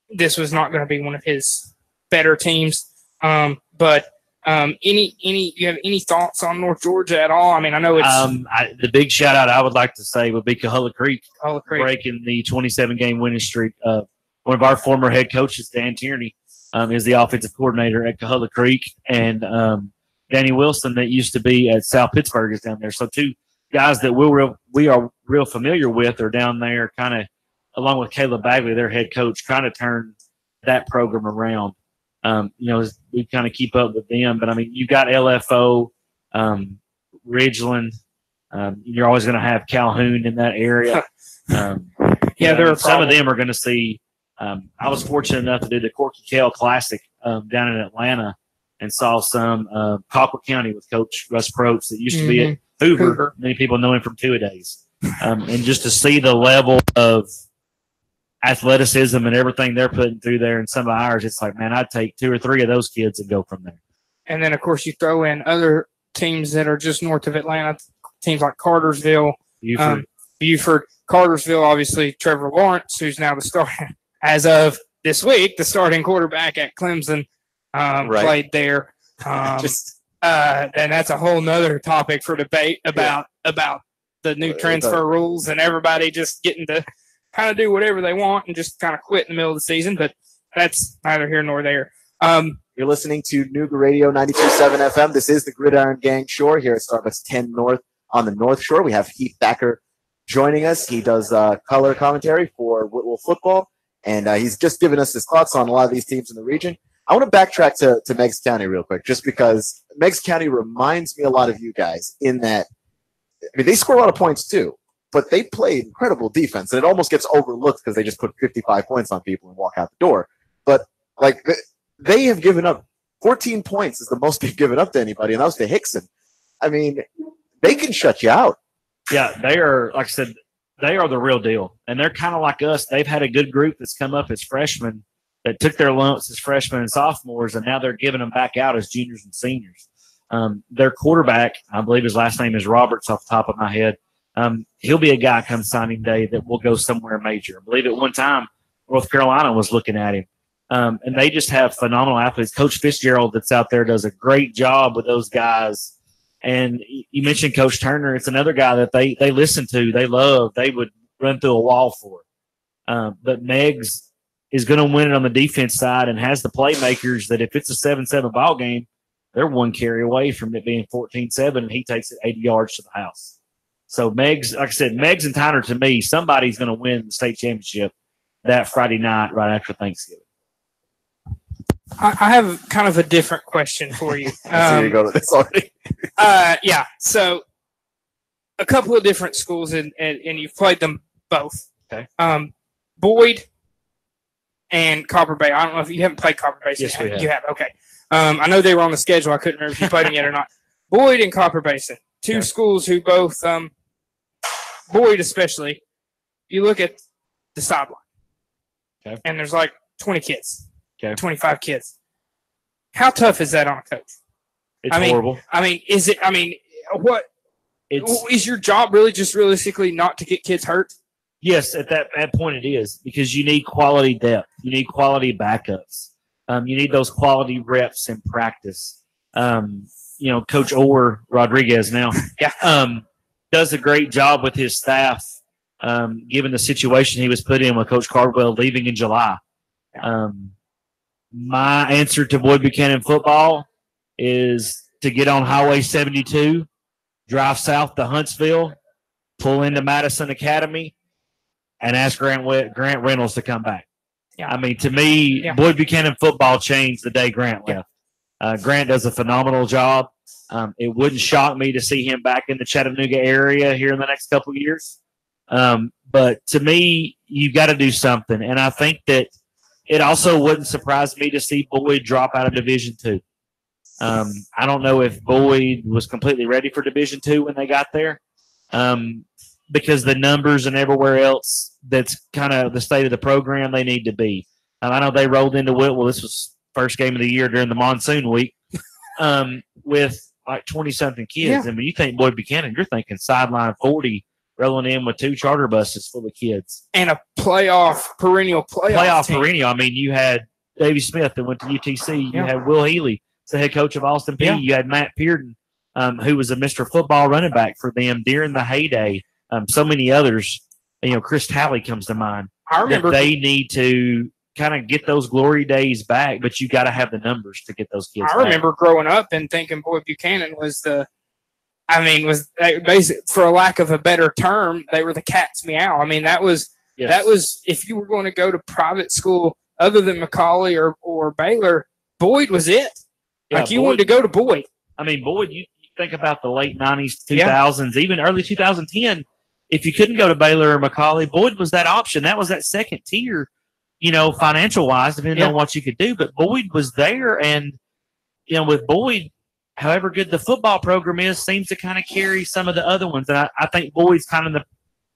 this was not going to be one of his better teams. But you have any thoughts on North Georgia at all? I mean, I know it's the big shout out I would like to say would be Cahulla Creek. Breaking the 27-game winning streak. One of our former head coaches, Dan Tierney, is the offensive coordinator at Cahulla Creek, and Danny Wilson, that used to be at South Pittsburgh, is down there. So two guys that we are real familiar with are down there, kind of along with Caleb Bagley, their head coach, trying to turn that program around. We kind of keep up with them, but I mean, you got LFO, Ridgeland. You're always going to have Calhoun in that area. Some of them are going to see. I was fortunate enough to do the Corky Kell Classic down in Atlanta and saw some Colquitt County with Coach Russ Probst that used to be at Hoover. Many people know him from two-a-days. And just to see the level of athleticism and everything they're putting through there and some of ours, it's like, man, I'd take 2 or 3 of those kids and go from there. And then, of course, you throw in other teams that are just north of Atlanta, teams like Cartersville, Buford, Cartersville, obviously Trevor Lawrence, who's now the starter as of this week, the starting quarterback at Clemson, played there. And that's a whole nother topic for debate about the new transfer rules and everybody just getting to kind of do whatever they want and just kind of quit in the middle of the season. But that's neither here nor there. You're listening to Nooga Radio 92.7 FM. This is the Gridiron Gang Shore here at Starbucks 10 North on the North Shore. We have Heath Thacker joining us. He does color commentary for Whitwell football, and he's just given us his thoughts on a lot of these teams in the region. I want to backtrack to Meigs County real quick, just because Meigs County reminds me a lot of you guys in that, I mean, they score a lot of points too, but they play incredible defense, and it almost gets overlooked because they just put 55 points on people and walk out the door. But, like, they have given up 14 points is the most they've given up to anybody, and that was to Hickson. I mean, they can shut you out. Yeah, they are, like I said, they are the real deal. And they're kind of like us. They've had a good group that's come up as freshmen that took their lumps as freshmen and sophomores, and now they're giving them back out as juniors and seniors. Their quarterback, I believe his last name is Roberts off the top of my head. He'll be a guy come signing day that will go somewhere major. I believe at one time North Carolina was looking at him. And they just have phenomenal athletes. Coach Fitzgerald that's out there does a great job with those guys. And you mentioned Coach Turner. It's another guy that they listen to, they love, they would run through a wall for. But Meigs is going to win it on the defense side and has the playmakers that if it's a 7-7 ball game, they're one carry away from it being 14-7, and he takes it 80 yards to the house. So Meigs, like I said, Meigs and Tyner, to me, somebody's going to win the state championship that Friday night right after Thanksgiving. I have kind of a different question for you. So you go to this already. Yeah. So a couple of different schools, and you've played them both. Okay. Boyd and Copper Bay. I don't know if you haven't played Copper Bay. Yes, we have. You have. Okay. I know they were on the schedule. I couldn't remember if you played them yet or not. Boyd and Copper Basin, two schools who both, Boyd especially, you look at the sideline, and there's like 20 kids. 25 kids. How tough is that on a coach? It's horrible. What is your job really just realistically not to get kids hurt? Yes, at that point it is, because you need quality depth. You need quality backups. You need those quality reps in practice. Coach Orr Rodriguez now does a great job with his staff, given the situation he was put in with Coach Cardwell leaving in July. My answer to Boyd Buchanan football is to get on Highway 72, drive south to Huntsville, pull into Madison Academy, and ask Grant Reynolds to come back. I mean, to me, Boyd Buchanan football changed the day Grant left. Grant does a phenomenal job. It wouldn't shock me to see him back in the Chattanooga area here in the next couple of years. But to me, you've got to do something. And I think that it also wouldn't surprise me to see Boyd drop out of Division II. I don't know if Boyd was completely ready for Division II when they got there, because the numbers and everywhere else, that's kind of the state of the program they need to be. I know they rolled into Whitwell. This was first game of the year during the monsoon week with like 20-something kids. I mean, you think Boyd Buchanan, you're thinking sideline 40, rolling in with 2 charter buses full of kids. And a perennial playoff team. Perennial. I mean, you had Davey Smith that went to UTC. You had Will Healy, the head coach of Austin Peay. You had Matt Pearden, who was a Mr. Football running back for them during the heyday. So many others. Chris Talley comes to mind. I remember they need to kind of get those glory days back, but you got to have the numbers to get those kids back. I remember growing up and thinking Boyd Buchanan was basically, for a lack of a better term, they were the cat's meow. I mean, that was if you were going to go to private school other than Macaulay or Baylor, Boyd was it. You wanted to go to Boyd. I mean, Boyd, you think about the late 90s, 2000s, even early 2010. If you couldn't go to Baylor or Macaulay, Boyd was that option. That was that second tier, financial-wise, depending on what you could do. But Boyd was there, and, with Boyd, however good the football program is, seems to kind of carry some of the other ones. And I think Boyd's kind of in the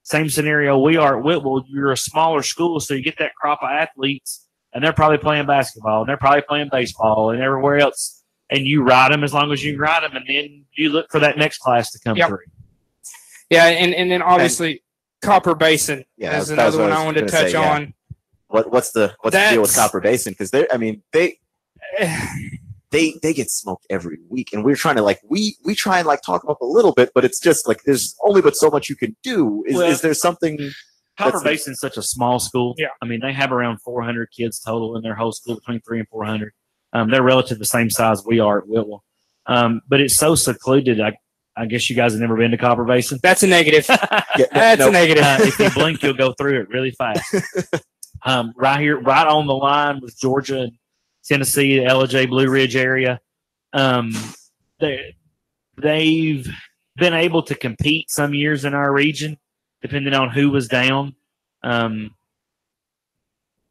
Same scenario we are at Whitwell. You're a smaller school, so you get that crop of athletes, and they're probably playing basketball, and they're probably playing baseball, and everywhere else. And you ride them as long as you can ride them, and then you look for that next class to come through. Yeah, and then obviously Copper Basin is another one I wanted to touch on. What's the deal with Copper Basin? Because they get smoked every week, and we're trying to we try and talk them up a little bit, but it's just there's only but so much you can do. Is there something? Copper Basin is such a small school. Yeah, I mean they have around 400 kids total in their whole school, between 300 and 400. They're relative the same size we are at Whitwell, but it's so secluded. I guess you guys have never been to Copper Basin. That's a negative. That's a negative. If you blink, you'll go through it really fast. Right here, right on the line with Georgia and Tennessee, the LJ Blue Ridge area. They've been able to compete some years in our region, depending on who was down.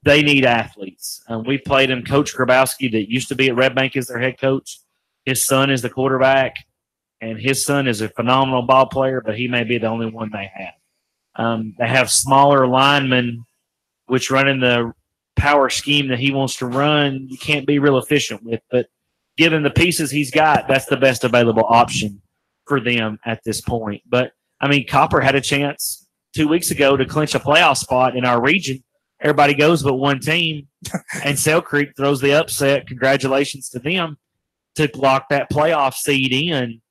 They need athletes. We played them. Coach Grabowski, that used to be at Red Bank, is their head coach. His son is the quarterback, and his son is a phenomenal ball player, but he may be the only one they have. They have smaller linemen, which running the power scheme that he wants to run, you can't be real efficient with. But given the pieces he's got, that's the best available option for them at this point. But, I mean, Copper had a chance 2 weeks ago to clinch a playoff spot in our region. Everybody goes but one team, and Sale Creek throws the upset. Congratulations to them to lock that playoff seed in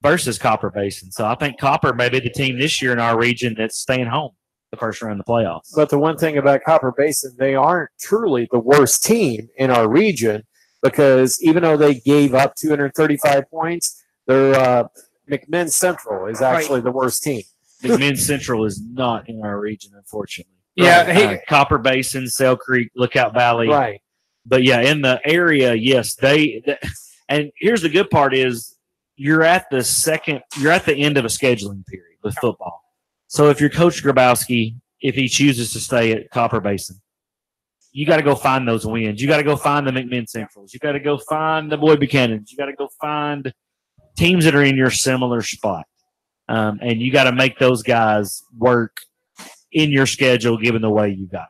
versus Copper Basin. So I think Copper may be the team this year in our region that's staying home the first round of the playoffs. But the one thing about Copper Basin, they aren't truly the worst team in our region, because even though they gave up 235 points, their McMinn Central is actually the worst team. McMinn Central is not in our region, unfortunately. Yeah, Copper Basin, Sale Creek, Lookout Valley. Right. But, yeah, in the area, yes, and here's the good part is you're at the end of a scheduling period with football. So if you're Coach Grabowski, if he chooses to stay at Copper Basin, you got to go find those wins. You got to go find the McMinn Centrals. You got to go find the Boyd Buchanans. You got to go find teams that are in your similar spot. And you got to make those guys work in your schedule, given the way you got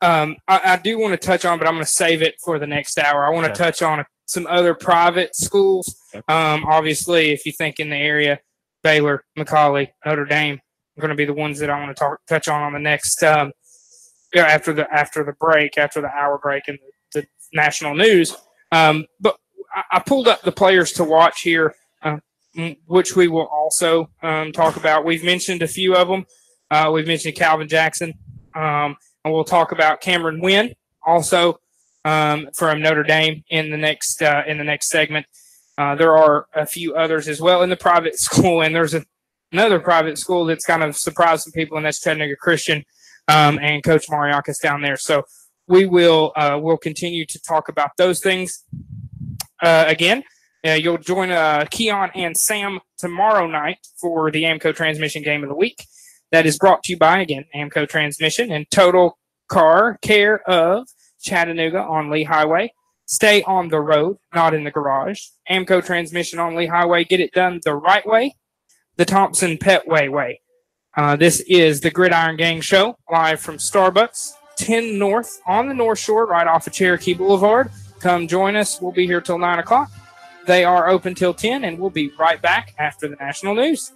it. I do want to touch on, but I'm going to save it for the next hour. I want to touch on some other private schools. Obviously, if you think in the area, Baylor, McCallie, Notre Dame are going to be the ones that I want to touch on the next after the break, after the hour break in the national news. But I pulled up the players to watch here, which we will also talk about. We've mentioned a few of them. We've mentioned Calvin Jackson, and we'll talk about Cameron Wynn also from Notre Dame in the next segment. There are a few others as well in the private school, and there's another private school that's kind of surprised some people, and that's Chattanooga Christian and Coach Mariakis down there. So we will we'll continue to talk about those things again. You'll join Keon and Sam tomorrow night for the AMCO Transmission Game of the Week. That is brought to you by, again, AMCO Transmission and Total Car Care of Chattanooga on Lee Highway. Stay on the road, not in the garage. AMCO Transmission on Lee Highway. Get it done the right way, the Thompson Petway way. This is the Gridiron Gang Show, live from Starbucks, 10 North on the North Shore, right off of Cherokee Boulevard. Come join us. We'll be here till 9 o'clock. They are open till 10, and we'll be right back after the national news.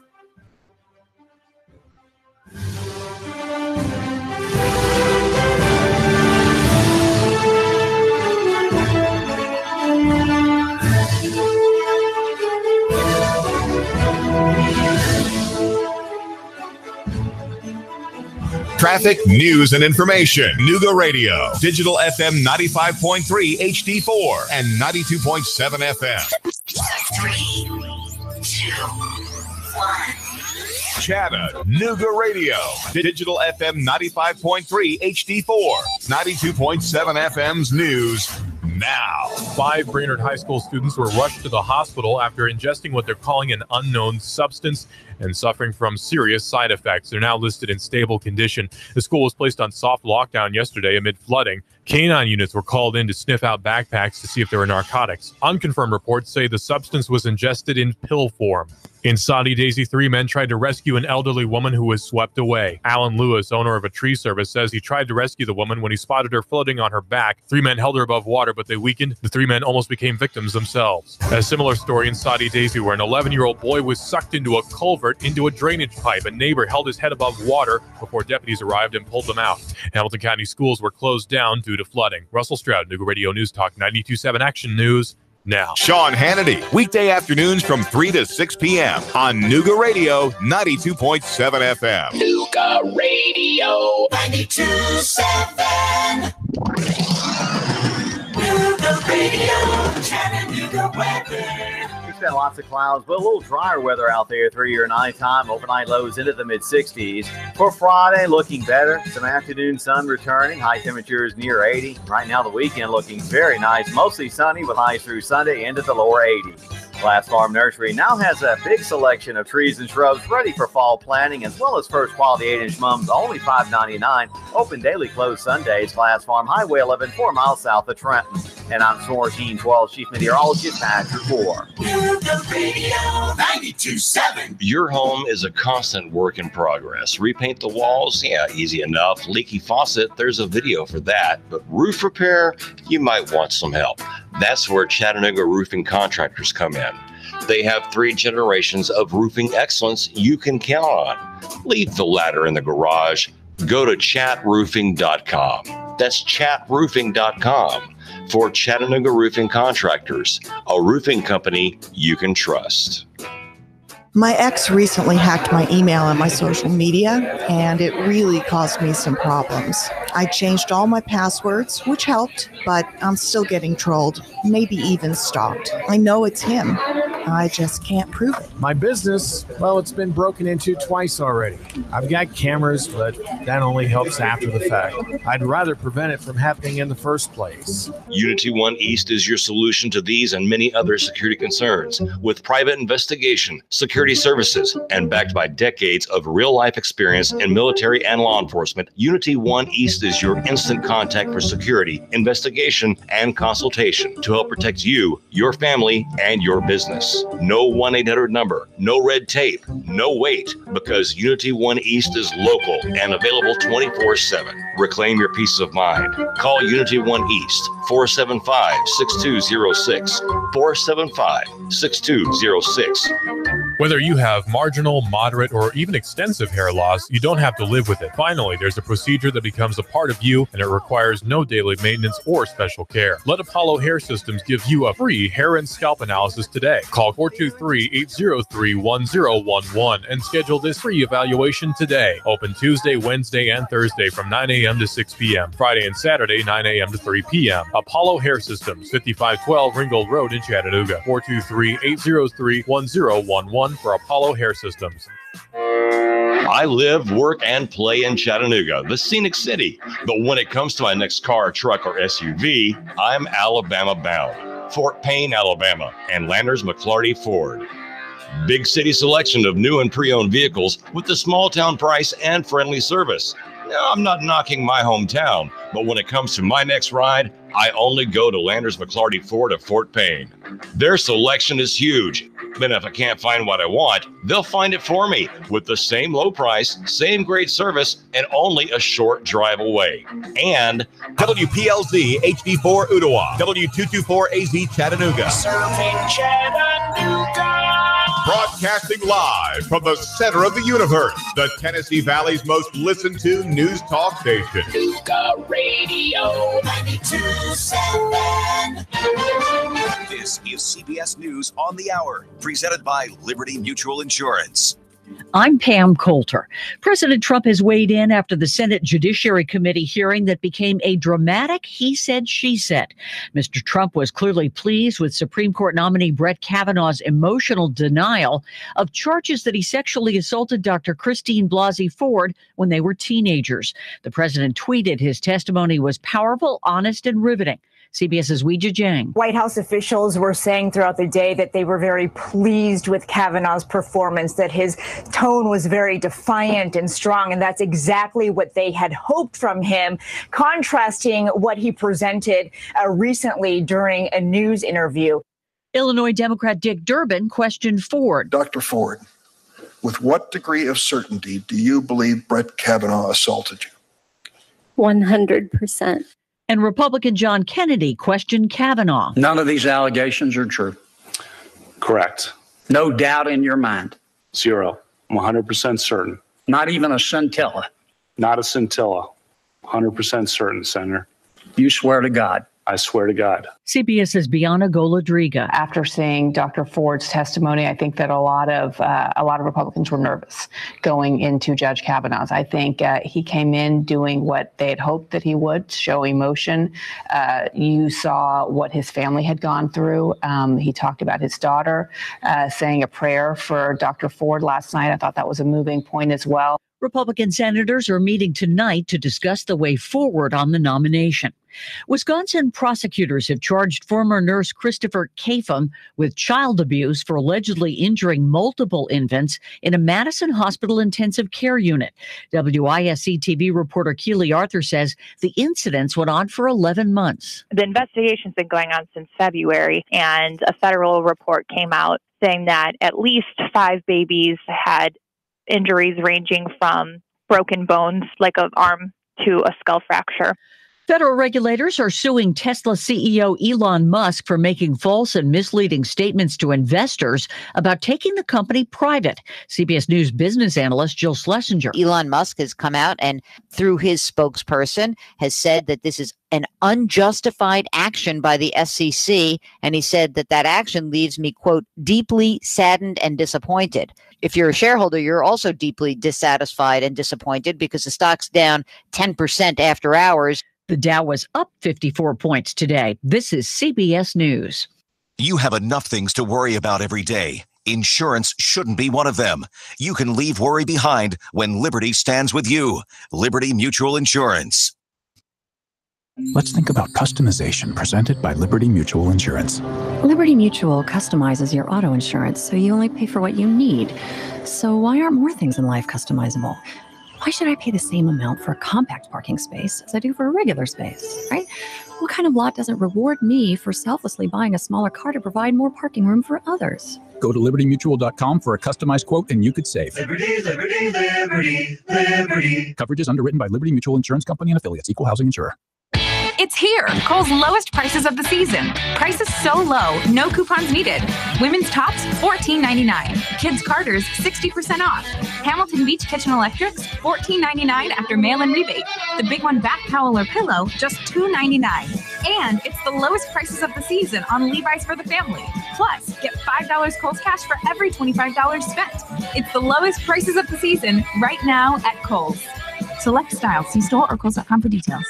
Traffic, news, and information. Nuga Radio. Digital FM 95.3 HD4 and 92.7 FM. 3, 2, 1. Chattanooga Radio. Digital FM 95.3 HD4. 92.7 FM's news now. 5 Brainerd High School students were rushed to the hospital after ingesting what they're calling an unknown substance and suffering from serious side effects. They're now listed in stable condition. The school was placed on soft lockdown yesterday amid flooding. Canine units were called in to sniff out backpacks to see if there were narcotics. Unconfirmed reports say the substance was ingested in pill form. In Saudi Daisy, 3 men tried to rescue an elderly woman who was swept away. Alan Lewis, owner of a tree service, says he tried to rescue the woman when he spotted her floating on her back. 3 men held her above water, but they weakened. The 3 men almost became victims themselves. A similar story in Saudi Daisy, where an 11-year-old boy was sucked into a culvert into a drainage pipe. A neighbor held his head above water before deputies arrived and pulled them out. Hamilton County schools were closed down due to flooding. Russell Stroud, Nooga Radio News Talk 92.7 Action News. Now, Sean Hannity, weekday afternoons from 3 to 6 p.m. on Nooga Radio 92.7 FM. Nooga Radio 92.7. Nooga Radio, Chattanooga weather. It's been lots of clouds, but a little drier weather out there through your nighttime. Overnight lows into the mid-60s. For Friday, looking better. Some afternoon sun returning. High temperatures near 80. Right now, the weekend looking very nice. Mostly sunny with highs through Sunday into the lower 80s. Glass Farm Nursery now has a big selection of trees and shrubs ready for fall planting, as well as first quality 8-inch mums, only $5.99. Open daily, closed Sundays. Glass Farm, Highway 11, 4 miles south of Trenton. And I'm Swarteen 12, Chief Meteorologist Patrick Moore. Nooga Radio 92.7. Your home is a constant work in progress. Repaint the walls? Yeah, easy enough. Leaky faucet? There's a video for that. But roof repair? You might want some help. That's where Chattanooga roofing contractors come in. They have 3 generations of roofing excellence you can count on. Leave the ladder in the garage. Go to chatroofing.com. That's chatroofing.com for Chattanooga Roofing Contractors, a roofing company you can trust. My ex recently hacked my email and my social media, and it really caused me some problems. I changed all my passwords, which helped, but I'm still getting trolled, maybe even stalked. I know it's him. I just can't prove it. My business, well, it's been broken into twice already. I've got cameras, but that only helps after the fact. I'd rather prevent it from happening in the first place. Unity One East is your solution to these and many other security concerns. With private investigation, security services, and backed by decades of real-life experience in military and law enforcement, Unity One East is your instant contact for security, investigation, and consultation to help protect you, your family, and your business. No 1-800 number, no red tape, no wait, because Unity One East is local and available 24/7. Reclaim your peace of mind. Call Unity One East, 475-6206, 475-6206. Whether you have marginal, moderate, or even extensive hair loss, you don't have to live with it. Finally, there's a procedure that becomes a part of you, and it requires no daily maintenance or special care. Let Apollo Hair Systems give you a free hair and scalp analysis today. Call 423-803-1011 and schedule this free evaluation today. Open Tuesday, Wednesday, and Thursday from 9 a.m. to 6 p.m. Friday and Saturday, 9 a.m. to 3 p.m. Apollo Hair Systems, 5512 Ringgold Road in Chattanooga. 423-803-1011 for Apollo Hair Systems. I live, work, and play in Chattanooga, the scenic city. But when it comes to my next car, truck, or SUV, I'm Alabama bound. Fort Payne, Alabama, and Landers McClarty Ford. Big city selection of new and pre-owned vehicles with the small town price and friendly service. Now, I'm not knocking my hometown, but when it comes to my next ride, I only go to Landers McClarty Ford of Fort Payne. Their selection is huge. Then if I can't find what I want, they'll find it for me with the same low price, same great service, and only a short drive away. And WPLZ HD4 Ottawa, W224AZ Chattanooga. Serving Chattanooga. Broadcasting live from the center of the universe, the Tennessee Valley's most listened to news talk station. Nooga Radio 92.7. This is CBS News on the Hour, presented by Liberty Mutual Insurance. I'm Pam Coulter. President Trump has weighed in after the Senate Judiciary Committee hearing that became a dramatic he said, she said. Mr. Trump was clearly pleased with Supreme Court nominee Brett Kavanaugh's emotional denial of charges that he sexually assaulted Dr. Christine Blasey Ford when they were teenagers. The president tweeted his testimony was powerful, honest, and riveting, CBS's Weijia Jiang. White House officials were saying throughout the day that they were very pleased with Kavanaugh's performance, that his tone was very defiant and strong, and that's exactly what they had hoped from him, contrasting what he presented recently during a news interview. Illinois Democrat Dick Durbin questioned Ford. Dr. Ford, with what degree of certainty do you believe Brett Kavanaugh assaulted you? 100%. And Republican John Kennedy questioned Kavanaugh. None of these allegations are true. Correct. No doubt in your mind. 0. I'm 100% certain. Not even a scintilla. Not a scintilla. 100% certain, Senator. You swear to God. I swear to God. CBS's Bianna Goladriga. After seeing Dr. Ford's testimony, I think that a lot of Republicans were nervous going into Judge Kavanaugh's. I think he came in doing what they had hoped that he would, show emotion. You saw what his family had gone through. He talked about his daughter saying a prayer for Dr. Ford last night. I thought that was a moving point as well. Republican senators are meeting tonight to discuss the way forward on the nomination. Wisconsin prosecutors have charged former nurse Christopher Kafum with child abuse for allegedly injuring multiple infants in a Madison Hospital intensive care unit. WISC TV reporter Keely Arthur says the incidents went on for 11 months. The investigation's been going on since February, and a federal report came out saying that at least 5 babies had injuries ranging from broken bones, like an arm, to a skull fracture. Federal regulators are suing Tesla CEO Elon Musk for making false and misleading statements to investors about taking the company private. CBS News business analyst Jill Schlesinger. Elon Musk has come out and, through his spokesperson, has said that this is an unjustified action by the SEC. And he said that that action leaves me, quote, deeply saddened and disappointed. If you're a shareholder, you're also deeply dissatisfied and disappointed because the stock's down 10% after hours. The Dow was up 54 points today. This is CBS News. You have enough things to worry about every day. Insurance shouldn't be one of them. You can leave worry behind when Liberty stands with you. Liberty Mutual Insurance. Let's think about customization presented by Liberty Mutual Insurance. Liberty Mutual customizes your auto insurance so you only pay for what you need. So why aren't more things in life customizable? Why should I pay the same amount for a compact parking space as I do for a regular space, right? What kind of lot doesn't reward me for selflessly buying a smaller car to provide more parking room for others? Go to libertymutual.com for a customized quote and you could save. Liberty, liberty, liberty, liberty. Coverage is underwritten by Liberty Mutual Insurance Company and affiliates, equal housing insurer. It's here. Kohl's lowest prices of the season. Prices so low, no coupons needed. Women's tops, $14.99. Kids' Carters, 60% off. Hamilton Beach Kitchen Electrics, $14.99 after mail-in rebate. The big one back towel or pillow, just $2.99. And it's the lowest prices of the season on Levi's for the family. Plus, get $5 Kohl's cash for every $25 spent. It's the lowest prices of the season right now at Kohl's. Select styles. See store or Kohl's.com for details.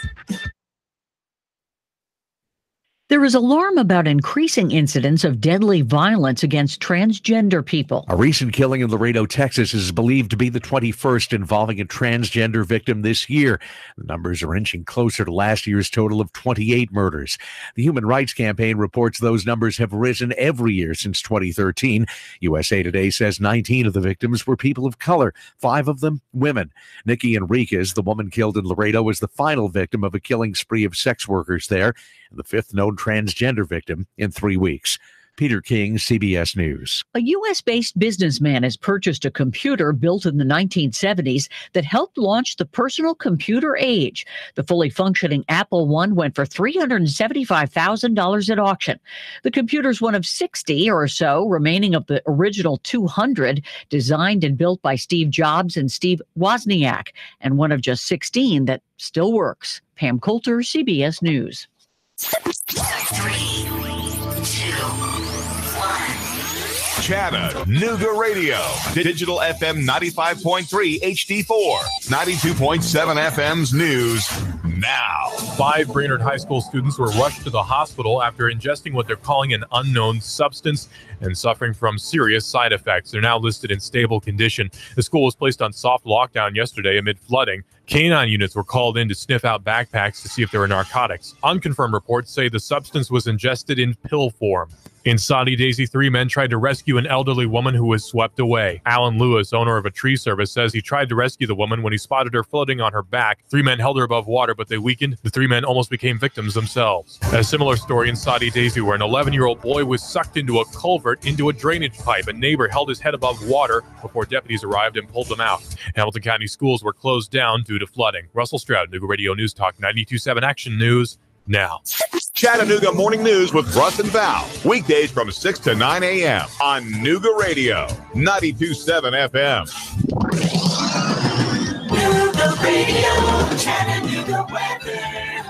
There is alarm about increasing incidents of deadly violence against transgender people. A recent killing in Laredo, Texas is believed to be the 21st involving a transgender victim this year. The numbers are inching closer to last year's total of 28 murders. The Human Rights Campaign reports those numbers have risen every year since 2013. USA Today says 19 of the victims were people of color, 5 of them women. Nikki Enriquez, the woman killed in Laredo, was the final victim of a killing spree of sex workers there, and the 5th known transgender victim in 3 weeks. Peter King, CBS News. A U.S.-based businessman has purchased a computer built in the 1970s that helped launch the personal computer age. The fully functioning Apple I went for $375,000 at auction. The computer's one of 60 or so remaining of the original 200, designed and built by Steve Jobs and Steve Wozniak, and one of just 16 that still works. Pam Coulter, CBS News. 3, 2, 1. Chattanooga Radio. Digital FM 95.3 HD4. 92.7 FM's News now. 5 Brainerd High School students were rushed to the hospital after ingesting what they're calling an unknown substance and suffering from serious side effects. They're now listed in stable condition. The school was placed on soft lockdown yesterday amid flooding. Canine units were called in to sniff out backpacks to see if there were narcotics. Unconfirmed reports say the substance was ingested in pill form. In Saudi Daisy, 3 men tried to rescue an elderly woman who was swept away. Alan Lewis, owner of a tree service, says he tried to rescue the woman when he spotted her floating on her back. 3 men held her above water, but they weakened. The 3 men almost became victims themselves. A similar story in Saudi Daisy, where an 11-year-old boy was sucked into a culvert into a drainage pipe. A neighbor held his head above water before deputies arrived and pulled him out. Hamilton County schools were closed down due to flooding. Russell Stroud, Nooga Radio News Talk 92.7 Action News now. Chattanooga Morning News with Russ and Val. Weekdays from 6 to 9 a.m. on Nooga Radio, 92.7 FM. Nooga Radio, Chattanooga weather.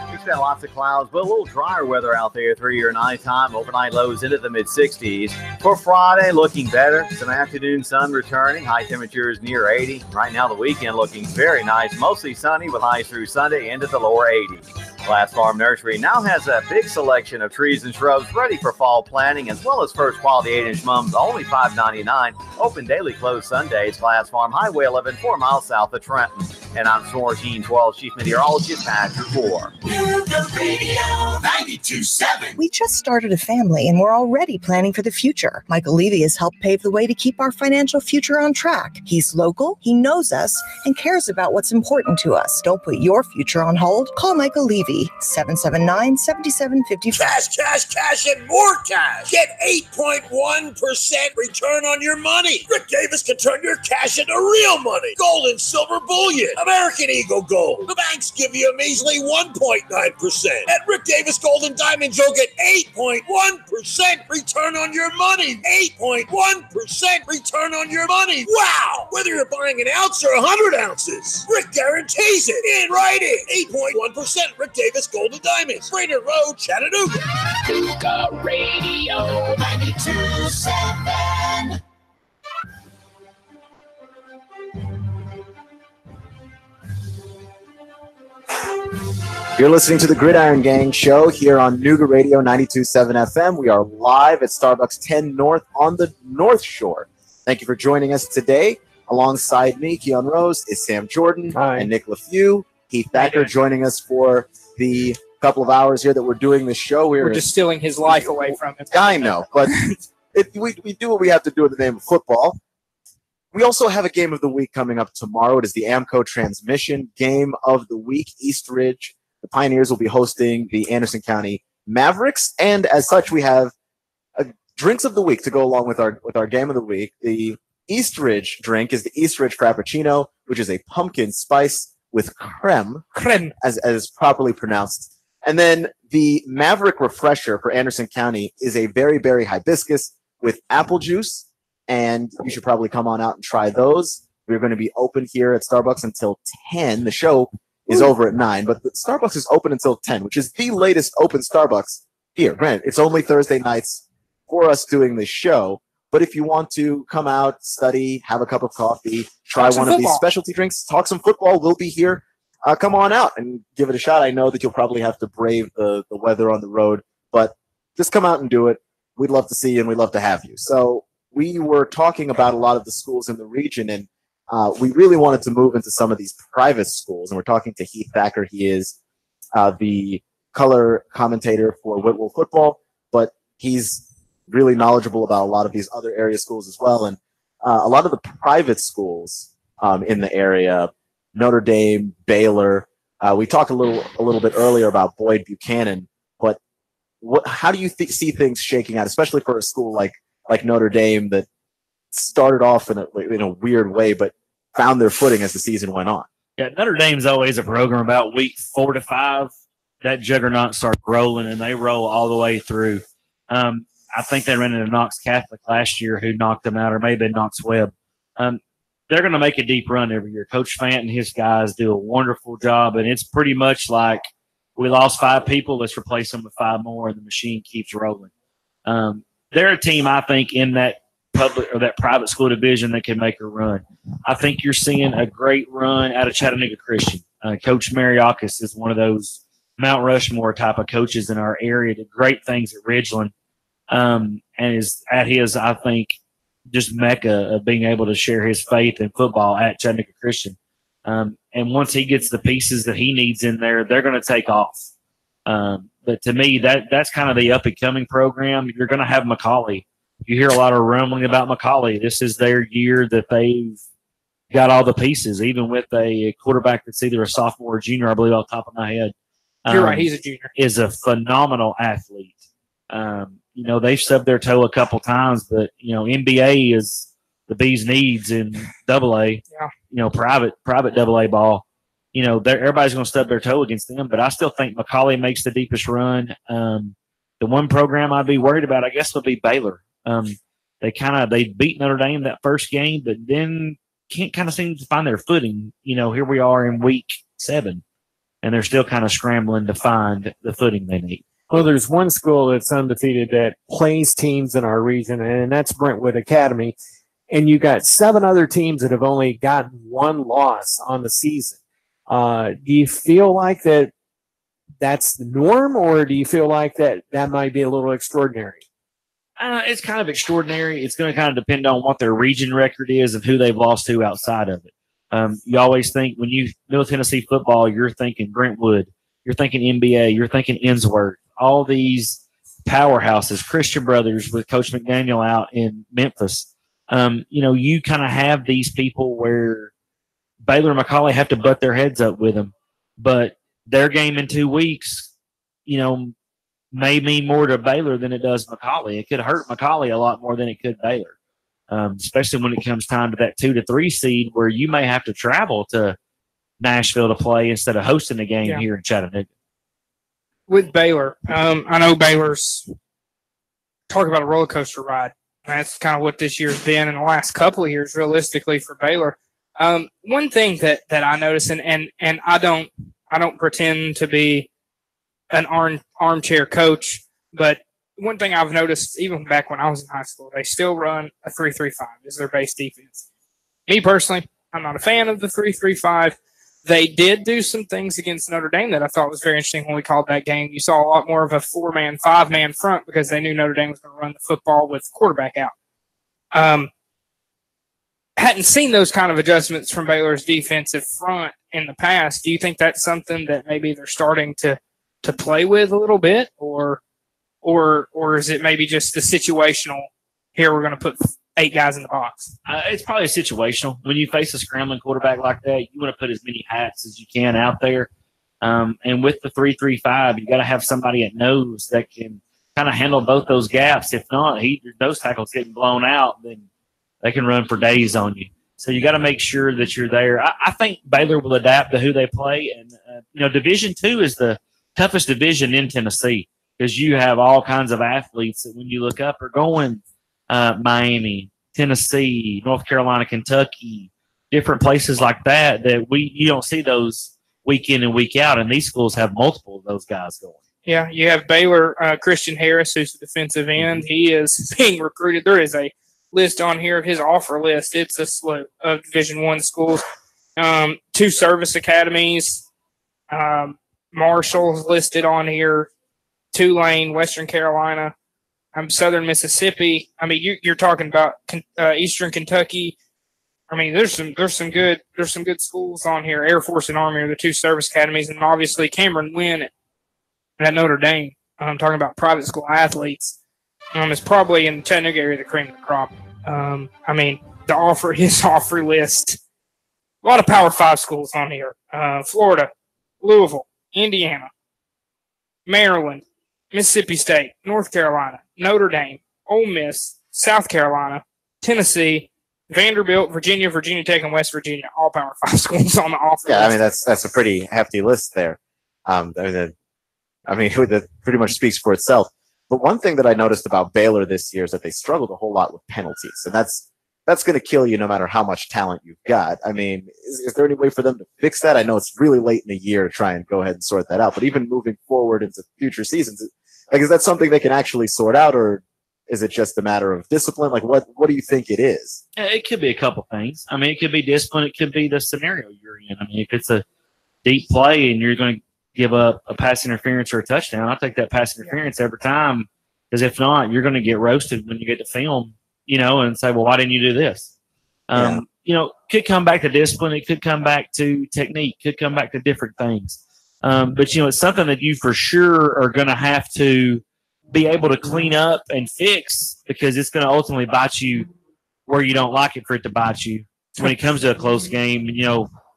We expect lots of clouds, but a little drier weather out there through your nighttime. Overnight lows into the mid-60s. For Friday, looking better. Some afternoon sun returning. High temperatures near 80. Right now, the weekend looking very nice. Mostly sunny with highs through Sunday into the lower 80s. Glass Farm Nursery now has a big selection of trees and shrubs ready for fall planting, as well as first quality 8-inch mums, only $5.99. Open daily, closed Sundays. Glass Farm, Highway 11, 4 miles south of Trenton. And I'm Storm Gene 12, Chief Meteorologist Patrick Moore. Nooga Radio 92.7. We just started a family and we're already planning for the future. Michael Levy has helped pave the way to keep our financial future on track. He's local, he knows us, and cares about what's important to us. Don't put your future on hold. Call Michael Levy, 779-7755. Cash, cash, cash, and more cash. Get 8.1% return on your money. Rick Davis can turn your cash into real money. Gold and silver bullion. American Eagle Gold. The banks give you a measly 1.9%. At Rick Davis Gold and Diamonds, you'll get 8.1% return on your money. 8.1% return on your money. Wow! Whether you're buying an ounce or 100 ounces, Rick guarantees it in writing. 8.1% Rick Davis Gold and Diamonds. Brainerd Road, Chattanooga. Nooga Radio 92.7. You're listening to the Gridiron Gang show here on Nooga Radio 92.7 FM. We are live at Starbucks 10 North on the North Shore. Thank you for joining us today. Alongside me, Keon Rose, is Sam Jordan. Hi. And Nick LeFew. Heath Thacker joining us for the couple of hours here that we're doing this show. We're just stealing his life away from him. I know, but we do what we have to do in the name of football. We also have a game of the week coming up tomorrow. It is the Amco Transmission Game of the Week. East Ridge, the Pioneers, will be hosting the Anderson County Mavericks, and as such, we have drinks of the week to go along with our game of the week. The East Ridge drink is the East Ridge Frappuccino, which is a pumpkin spice with creme, as properly pronounced. And then the Maverick Refresher for Anderson County is a berry berry hibiscus with apple juice. And you should probably come on out and try those. We're going to be open here at Starbucks until 10. The show is over at 9, but the Starbucks is open until 10, which is the latest open Starbucks here. Granted, it's only Thursday nights for us doing this show, but if you want to come out, study, have a cup of coffee, try one of these specialty drinks, talk some football, we'll be here. Come on out and give it a shot. I know that you'll probably have to brave the weather on the road, but just come out and do it. We'd love to see you, and we'd love to have you. So we were talking about a lot of the schools in the region, and we really wanted to move into some of these private schools. And we're talking to Heath Thacker. He is the color commentator for Whitwell football, but he's really knowledgeable about a lot of these other area schools as well. And a lot of the private schools in the area, Notre Dame, Baylor. We talked a little bit earlier about Boyd Buchanan, but how do you see things shaking out, especially for a school like Notre Dame that started off in a weird way, but found their footing as the season went on? Yeah, Notre Dame's always a program about week 4 to 5. That juggernaut starts rolling, and they roll all the way through. I think they ran into Knox Catholic last year, who knocked them out, or maybe Knox Webb. They're going to make a deep run every year. Coach Fant and his guys do a wonderful job, and it's pretty much like we lost 5 people, let's replace them with 5 more, and the machine keeps rolling. They're a team, I think, in that public or that private school division that can make a run. I think you're seeing a great run out of Chattanooga Christian. Coach Mariakis is one of those Mount Rushmore type of coaches in our area. Did great things at Ridgeland, and is at his, I think, just mecca of being able to share his faith in football at Chattanooga Christian. And once he gets the pieces that he needs in there, they're going to take off. But to me, that's kind of the up-and-coming program. You're going to have McCallie. You hear a lot of rumbling about McCallie. This is their year that they've got all the pieces, even with a quarterback that's either a sophomore or junior, I believe, off the top of my head. You're right. He's a junior. Is a phenomenal athlete. They've stubbed their toe a couple times, but, NBA is the bee's knees in AA, private AA ball. Everybody's going to stub their toe against them, but I still think McCallie makes the deepest run. The one program I'd be worried about, I guess, would be Baylor. They beat Notre Dame that first game, but then can't kind of seem to find their footing. Here we are in week 7, and they're still kind of scrambling to find the footing they need. Well, there's one school that's undefeated that plays teams in our region, and that's Brentwood Academy. And you got 7 other teams that have only gotten 1 loss on the season. Do you feel like that's the norm, or do you feel like that might be a little extraordinary? It's kind of extraordinary. It's going to kind of depend on what their region record is and who they've lost to outside of it. You always think when you Middle Tennessee football, you're thinking Brentwood, you're thinking NBA, you're thinking Innsworth, all these powerhouses, Christian Brothers with Coach McDaniel out in Memphis. You kind of have these people where Baylor and McCallie have to butt their heads up with them, but their game in 2 weeks, may mean more to Baylor than it does McCallie. It could hurt McCallie a lot more than it could Baylor, especially when it comes time to that 2 to 3 seed where you may have to travel to Nashville to play instead of hosting a game here in Chattanooga. With Baylor, I know Baylor's talk about a roller coaster ride. That's kind of what this year's been in the last couple of years, realistically, for Baylor. One thing that I notice, and I don't pretend to be an armchair coach, but one thing I've noticed, even back when I was in high school, they still run a 3-3-5 as their base defense. Me personally, I'm not a fan of the 3-3-5. They did do some things against Notre Dame that I thought was very interesting when we called that game. You saw a lot more of a 4-man, 5-man front because they knew Notre Dame was going to run the football with the quarterback out. Hadn't seen those kind of adjustments from Baylor's defensive front in the past. Do you think that's something that maybe they're starting to play with a little bit, or is it maybe just the situational, here we're going to put 8 guys in the box? It's probably situational. When you face a scrambling quarterback like that, you want to put as many hats as you can out there. And with the 3-3-5, you got to have somebody that knows that can kind of handle both those gaps. If not, those tackles getting blown out, then they can run for days on you. So you got to make sure that you're there. I think Baylor will adapt to who they play. And, Division II is the toughest division in Tennessee because you have all kinds of athletes that when you look up are going Miami, Tennessee, North Carolina, Kentucky, different places like that you don't see those week in and week out, and these schools have multiple of those guys going. Yeah, you have Baylor, Christian Harris, who's the defensive end. He is being recruited. There is a list on here of his offer list. It's a slew of Division I schools. 2 service academies. Marshall's listed on here. Tulane, Western Carolina, Southern Mississippi. I mean, you're talking about Eastern Kentucky. I mean, there's some good schools on here. Air Force and Army are the 2 service academies, and obviously Cameron Wynn at Notre Dame. I'm talking about private school athletes. It's probably in the Chattanooga area the cream of the crop. His offer list. A lot of Power 5 schools on here. Florida, Louisville, Indiana, Maryland, Mississippi State, North Carolina, Notre Dame, Ole Miss, South Carolina, Tennessee, Vanderbilt, Virginia, Virginia Tech, and West Virginia, all Power 5 schools on the offer list. I mean, that's a pretty hefty list there. That pretty much speaks for itself. But one thing that I noticed about Baylor this year is that they struggled a whole lot with penalties, and that's going to kill you no matter how much talent you've got. I mean, is there any way for them to fix that? I know it's really late in the year to try and go ahead and sort that out, but even moving forward into future seasons, is that something they can actually sort out, or is it just a matter of discipline? What do you think it is? It could be a couple things. I mean, it could be discipline. It could be the scenario you're in. I mean, if it's a deep play and you're going to give up a pass interference or a touchdown, I'll take that pass interference every time. Because if not, you're going to get roasted when you get to film, and say, well, why didn't you do this? Could come back to discipline. It could come back to technique, could come back to different things. But, it's something that you for sure are going to have to be able to clean up and fix, because it's going to ultimately bite you where you don't like it for it to bite you. When it comes to a close game,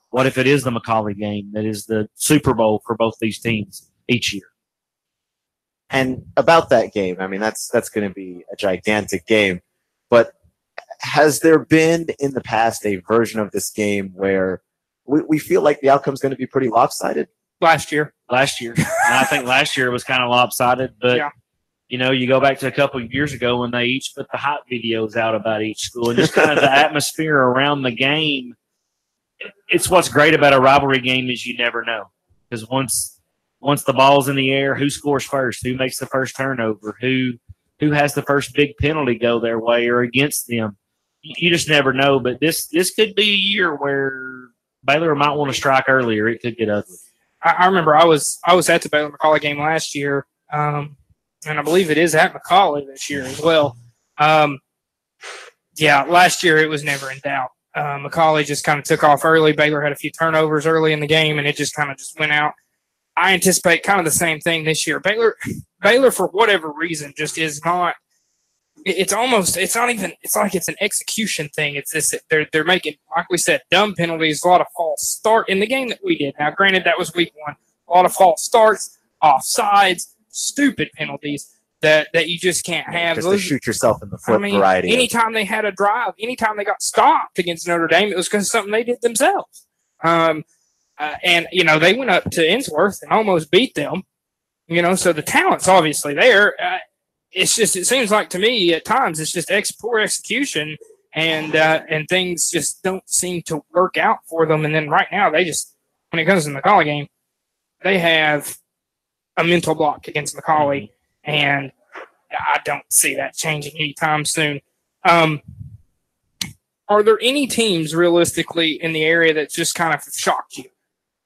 what if it is the McCallie game that is the Super Bowl for both these teams each year? And about that game, I mean, that's going to be a gigantic game. But has there been in the past a version of this game where we feel like the outcome is going to be pretty lopsided? Last year. And I think last year was kind of lopsided. But, you go back to a couple of years ago when they each put the hype videos out about each school and just kind of the atmosphere around the game. It's what's great about a rivalry game is you never know. Because once the ball's in the air, who scores first? Who makes the first turnover? Who has the first big penalty go their way or against them? You just never know. But this could be a year where Baylor might want to strike earlier. It could get ugly. I remember I was at the Baylor McCallie game last year, and I believe it is at McCallie this year as well. Last year it was never in doubt. McCallie just kind of took off early. Baylor had a few turnovers early in the game, and it just kind of just went out. I anticipate kind of the same thing this year. Baylor, for whatever reason, just is not. It's like it's an execution thing. It's this. They're making, like we said, dumb penalties, a lot of false start in the game that we did. Now, granted, that was week 1. A lot of false starts, offsides, stupid penalties that you just can't have. Just to shoot yourself in the foot variety. Anytime they had a drive, anytime they got stopped against Notre Dame, it was because of something they did themselves. And they went up to Innsworth and almost beat them. So the talent's obviously there. It seems like to me at times it's just poor execution, and things just don't seem to work out for them. And then right now they just, when it comes to the McCallie game, they have a mental block against McCallie, and I don't see that changing anytime soon. Are there any teams realistically in the area that just kind of shocked you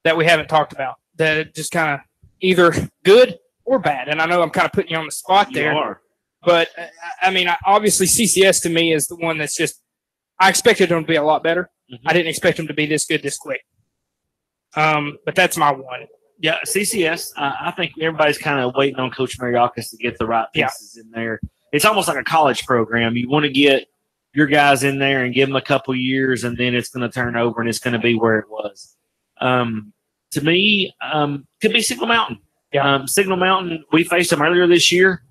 that we haven't talked about, that just kind of either good or bad? And I know I'm kind of putting you on the spot there. You are. But, obviously CCS to me is the one that's just – I expected them to be a lot better. Mm-hmm. I didn't expect them to be this good this quick. But that's my one. Yeah, CCS, I think everybody's kind of waiting on Coach Mariakis to get the right pieces in there. It's almost like a college program. You want to get your guys in there and give them a couple years, and then it's going to turn over and it's going to be where it was. To me, could be Signal Mountain. Yeah. Signal Mountain, we faced them earlier this year.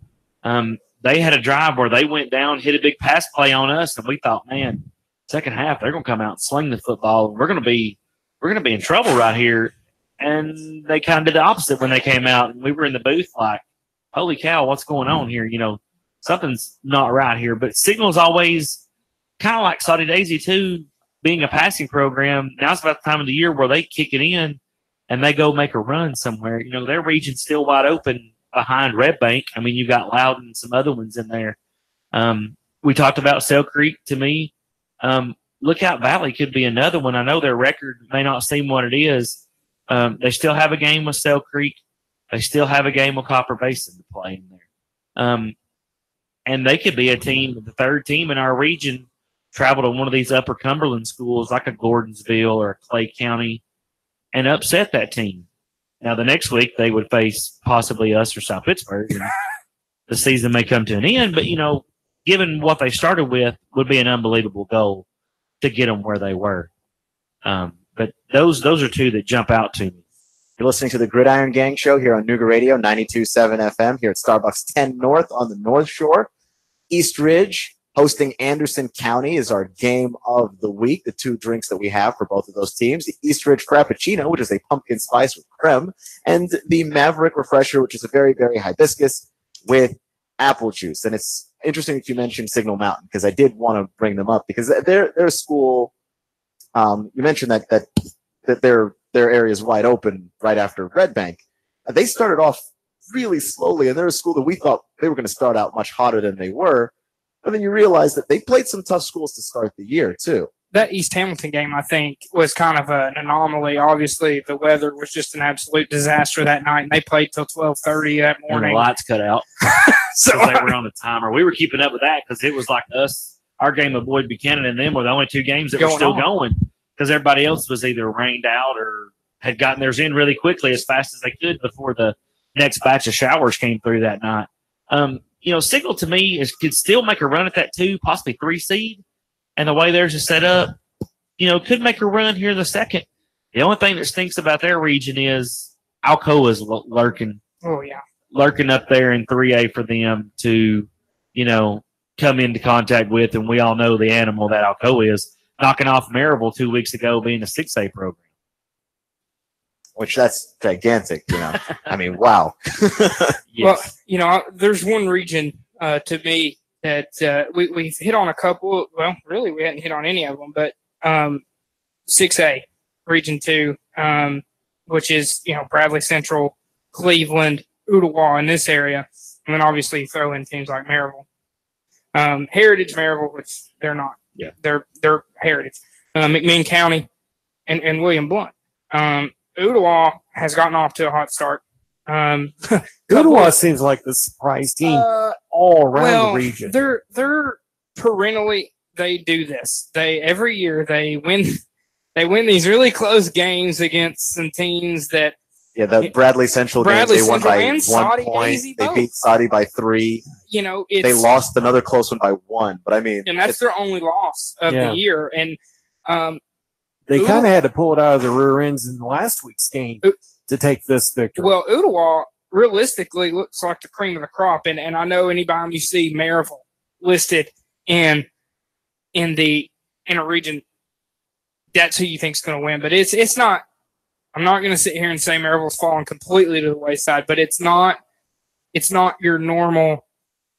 They had a drive where they went down, hit a big pass play on us, and we thought, man, second half they're going to come out and sling the football. We're going to be in trouble right here. And they kind of did the opposite when they came out, and we were in the booth like, holy cow, what's going on here? Something's not right here. But Signal's always kind of like Saudi Daisy too, being a passing program. Now it's about the time of the year where they kick it in and they go make a run somewhere. Their region's still wide open behind Red Bank. You've got Loudon and some other ones in there. We talked about Sale Creek. To me, Lookout Valley could be another one. I know their record may not seem what it is. They still have a game with Sale Creek. They still have a game with Copper Basin to play in there. And they could be a team, the third team in our region, travel to one of these Upper Cumberland schools like a Gordonsville or a Clay County and upset that team. Now, the next week they would face possibly us or South Pittsburgh. And the season may come to an end, but, given what they started with, would be an unbelievable goal to get them where they were. But those are two that jump out to me. You're listening to the Gridiron Gang Show here on Nooga Radio, 92.7 FM here at Starbucks 10 North on the North Shore. East Ridge hosting Anderson County is our game of the week, the two drinks that we have for both of those teams. The East Ridge Frappuccino, which is a pumpkin spice with creme, and the Maverick Refresher, which is a very, very hibiscus with apple juice. And it's interesting that you mentioned Signal Mountain, because I did want to bring them up, because they're a school. You mentioned that their area is wide open right after Red Bank. They started off really slowly, and they're a school that we thought they were going to start out much hotter than they were. But then you realize that they played some tough schools to start the year too. that East Hamilton game, I think, was kind of an anomaly. Obviously, the weather was just an absolute disaster that night, and they played till 12:30 that morning. And the lights cut out. So they were on the timer. We were keeping up with that because it was like our game of Boyd Buchanan and them were the only two games that were still going because everybody else was either rained out or had gotten theirs in really quickly as fast as they could before the next batch of showers came through that night. Signal to me could still make a run at that 2, possibly 3 seed. And the way theirs is set up, could make a run here in the second. The only thing that stinks about their region is Alcoa's lurking. Oh, yeah. Lurking up there in 3A for them to, come into contact with. And we all know the animal that Alcoa is, knocking off Maryville 2 weeks ago being a 6A program. Which that's gigantic, I mean, wow. Yes. Well, there's one region to me that we've hit on a couple. Well, really, we hadn't hit on any of them, but 6A, Region 2, which is, Bradley Central, Cleveland, Ottawa in this area. And then obviously throw in teams like Maryville. Heritage Maryville, which they're not. Yeah. They're Heritage. McMinn County and William Blount. Ottawa has gotten off to a hot start. Ottawa seems like the surprise team all around the region. They're perennially they do this. Every year they win these really close games against some teams that the Bradley Central games they won by 1 point. They beat Saudi by 3. They lost another close one by 1. But I mean, and that's their only loss of the year. And they kind of had to pull it out of the rear ends in last week's game to take this victory. Well, Ottawa realistically looks like the cream of the crop, and I know anytime you see Maryville listed in a region, that's who you think is going to win. But it's not. I'm not going to sit here and say Maryville's fallen completely to the wayside, but it's not your normal.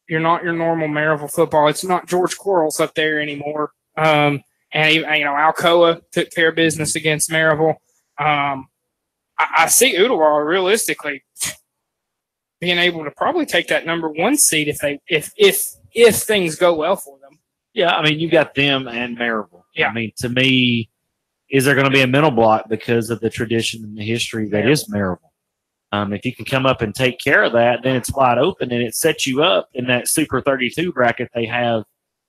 You're not your normal Maryville football. It's not George Quarles up there anymore. And Alcoa took care of business against Maryville. I see Ottawa realistically being able to probably take that number 1 seed if things go well for them. Yeah, I mean, you got them and Maryville. Yeah. I mean, to me, is there going to be a mental block because of the tradition and the history that is Maryville? If you can come up and take care of that, then it's wide open, and it sets you up in that Super 32 bracket they have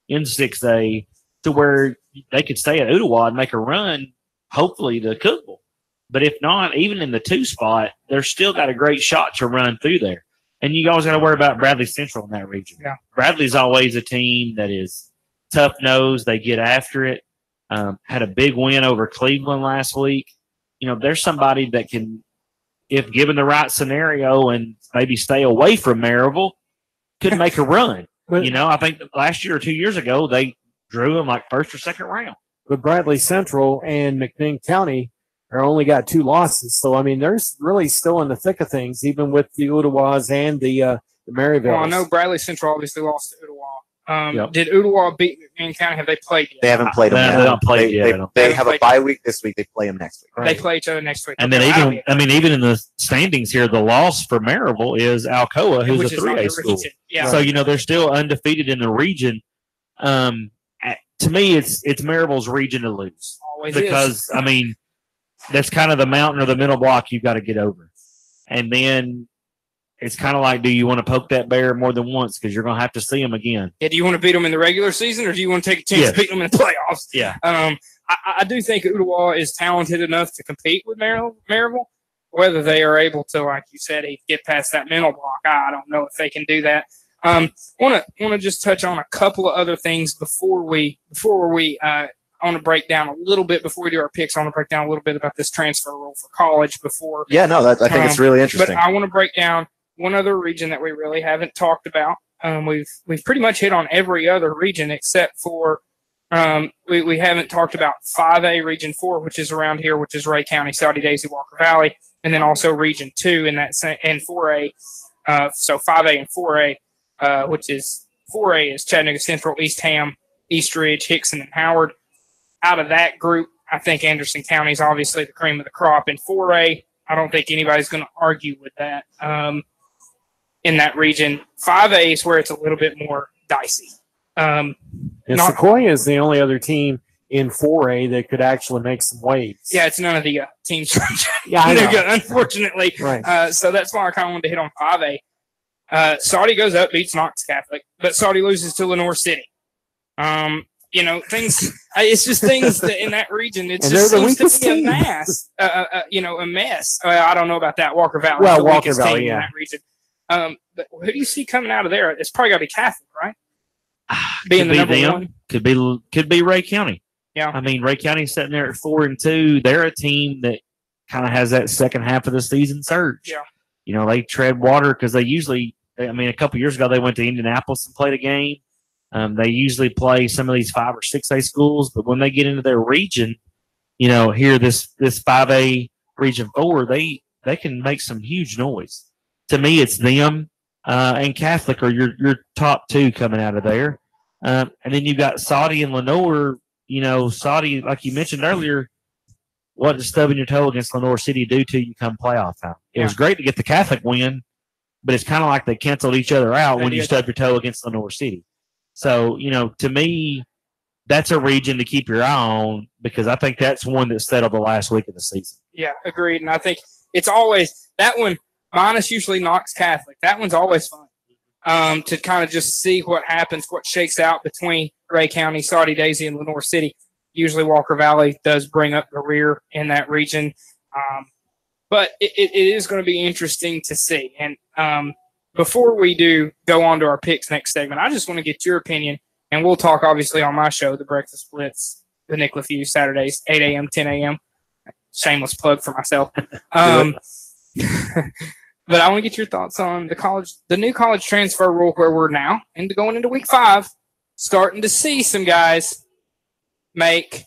in 6A to where they could stay at Ottawa and make a run, hopefully, to Cookeville. But if not, even in the 2 spot, they're still got a great shot to run through there. And you always got to worry about Bradley Central in that region. Yeah. Bradley's always a team that is tough-nosed. They get after it. Had a big win over Cleveland last week. There's somebody that can, if given the right scenario and maybe stay away from Maryville, could make a run. I think last year or 2 years ago, they drew them like first or second round. But Bradley Central and McMinn County are only got 2 losses. So, I mean, they're really still in the thick of things, even with the Ottawas and the Maryville. Well, I know Bradley Central obviously lost to Ottawa. Did Ottawa beat McMinn County? Have they played yet? They haven't played them yet. They don't play yet. They have a bye week this week. They play them next week. They play each other next week. And then even in the standings here, the loss for Maryville is Alcoa, who's a 3A school. Yeah. So, they're still undefeated in the region. To me, it's Maryville's region to lose. Always because, I mean, that's kind of the mountain or the middle block you've got to get over. And then it's kind of like, do you want to poke that bear more than once? Because you're going to have to see them again. Yeah, do you want to beat them in the regular season, or do you want to take a chance to beat them in the playoffs? Yeah. I do think Ottawa is talented enough to compete with Maryville. Whether they are able to, like you said, get past that mental block, I don't know if they can do that. Want to just touch on a couple of other things before we I want to break down a little bit before we do our picks. I want to break down a little bit about this transfer rule for college before. Yeah, no, I think it's really interesting. But I want to break down one other region that we really haven't talked about. We've pretty much hit on every other region except for we haven't talked about 5A Region 4, which is around here, which is Ray County, Saudi Daisy, Walker Valley, and then also Region 2 and 4A. So 5A and 4A, which is 4A is Chattanooga Central, East Ham, East Ridge, Hickson, and Howard. Out of that group, I think Anderson County is obviously the cream of the crop. In 4A, I don't think anybody's going to argue with that. In that region, 5A is where it's a little bit more dicey. And Sequoia is the only other team in 4A that could actually make some waves. Yeah, it's none of the teams from Chattanooga, unfortunately. Right. So that's why I kind of wanted to hit on 5A. Saudi goes up, beats Knox Catholic, but Saudi loses to Lenore City. Things. It's just things that in that region. It just seems to be a mess. A mess. I don't know about that. Walker Valley. Well, the Walker weakest Valley, team in that region. But who do you see coming out of there? It's probably got to be Catholic, right? Being the number one. Could be Ray County. Yeah. I mean, Ray County's sitting there at 4-2. They're a team that kind of has that second half of the season surge. Yeah. They tread water because they usually. A couple years ago they went to Indianapolis and played a game. They usually play some of these 5 or 6A schools, but when they get into their region, here this 5A Region 4, they can make some huge noise. To me, it's them and Catholic are your top two coming out of there. And then you got Saudi and Lenore. Saudi, like you mentioned earlier, what does stubbing your toe against Lenore City do to you come playoff time? It was great to get the Catholic win, but it's kind of like they canceled each other out when you stub your toe against Lenore City. So, to me, that's a region to keep your eye on because I think that's one that settled the last week of the season. Yeah, agreed. And I think it's always that one, minus usually Knox Catholic. That one's always fun to kind of just see what happens, what shakes out between Ray County, Saudi Daisy, and Lenore City. Usually Walker Valley does bring up the rear in that region. But it is going to be interesting to see. And before we do go on to our picks next segment, I just want to get your opinion, and we'll talk obviously on my show, The Breakfast Blitz, the Nick LaFew, Saturdays, 8 a.m., 10 a.m. Shameless plug for myself. But I want to get your thoughts on the new college transfer rule where we're now going into week 5, starting to see some guys make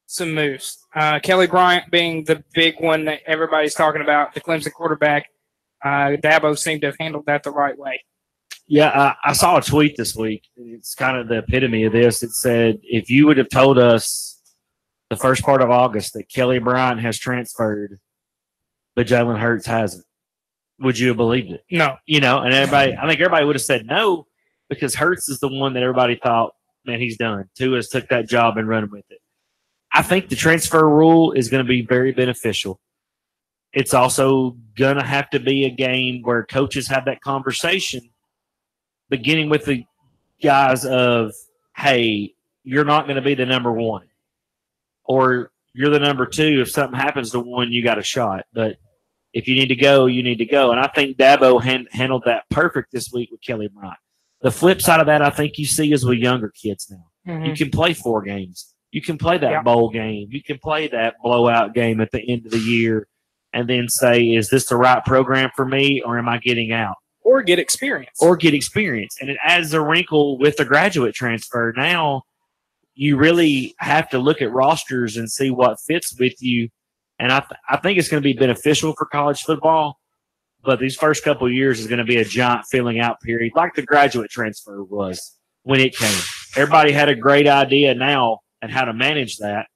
some moves. Kelly Bryant being the big one that everybody's talking about, the Clemson quarterback. Dabo seemed to have handled that the right way. Yeah, I saw a tweet this week. It's kind of the epitome of this. It said, if you would have told us the first part of August that Kelly Bryant has transferred, but Jalen Hurts hasn't, would you have believed it? No. And I think everybody would have said no because Hurts is the one that everybody thought, man, he's done. Tua's took that job and run with it. I think the transfer rule is going to be very beneficial. It's also going to have to be a game where coaches have that conversation, beginning with the guys of, hey, you're not going to be the number one. Or you're the number 2. If something happens to one, you got a shot. But if you need to go, you need to go. And I think Dabo handled that perfect this week with Kelly Bryant. The flip side of that, I think you see is with younger kids now. Mm-hmm. You can play 4 games. You can play that bowl game. You can play that blowout game at the end of the year and then say, is this the right program for me or am I getting out? Or get experience. And it adds a wrinkle with the graduate transfer. Now you really have to look at rosters and see what fits with you. And I think it's going to be beneficial for college football. But these first couple of years is going to be a giant filling out period like the graduate transfer was when it came. Everybody had a great idea now and how to manage that.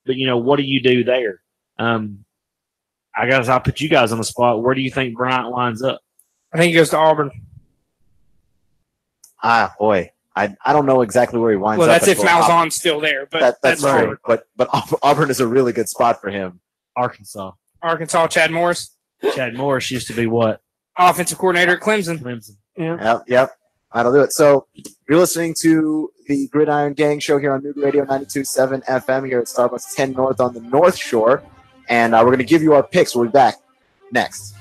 But, what do you do there? I guess I'll put you guys on the spot. Where do you think Bryant lines up? I think he goes to Auburn. Boy. I don't know exactly where he winds up. Well, that's if Malzahn's still there. But that's true. But Auburn is a really good spot for him. Arkansas, Chad Morris. Chad Morris used to be what? Offensive coordinator at Clemson. Yep. That'll do it. So you're listening to the Gridiron Gang show here on New Radio 92.7 FM here at Starbucks 10 North on the North Shore. And we're going to give you our picks. We'll be back next.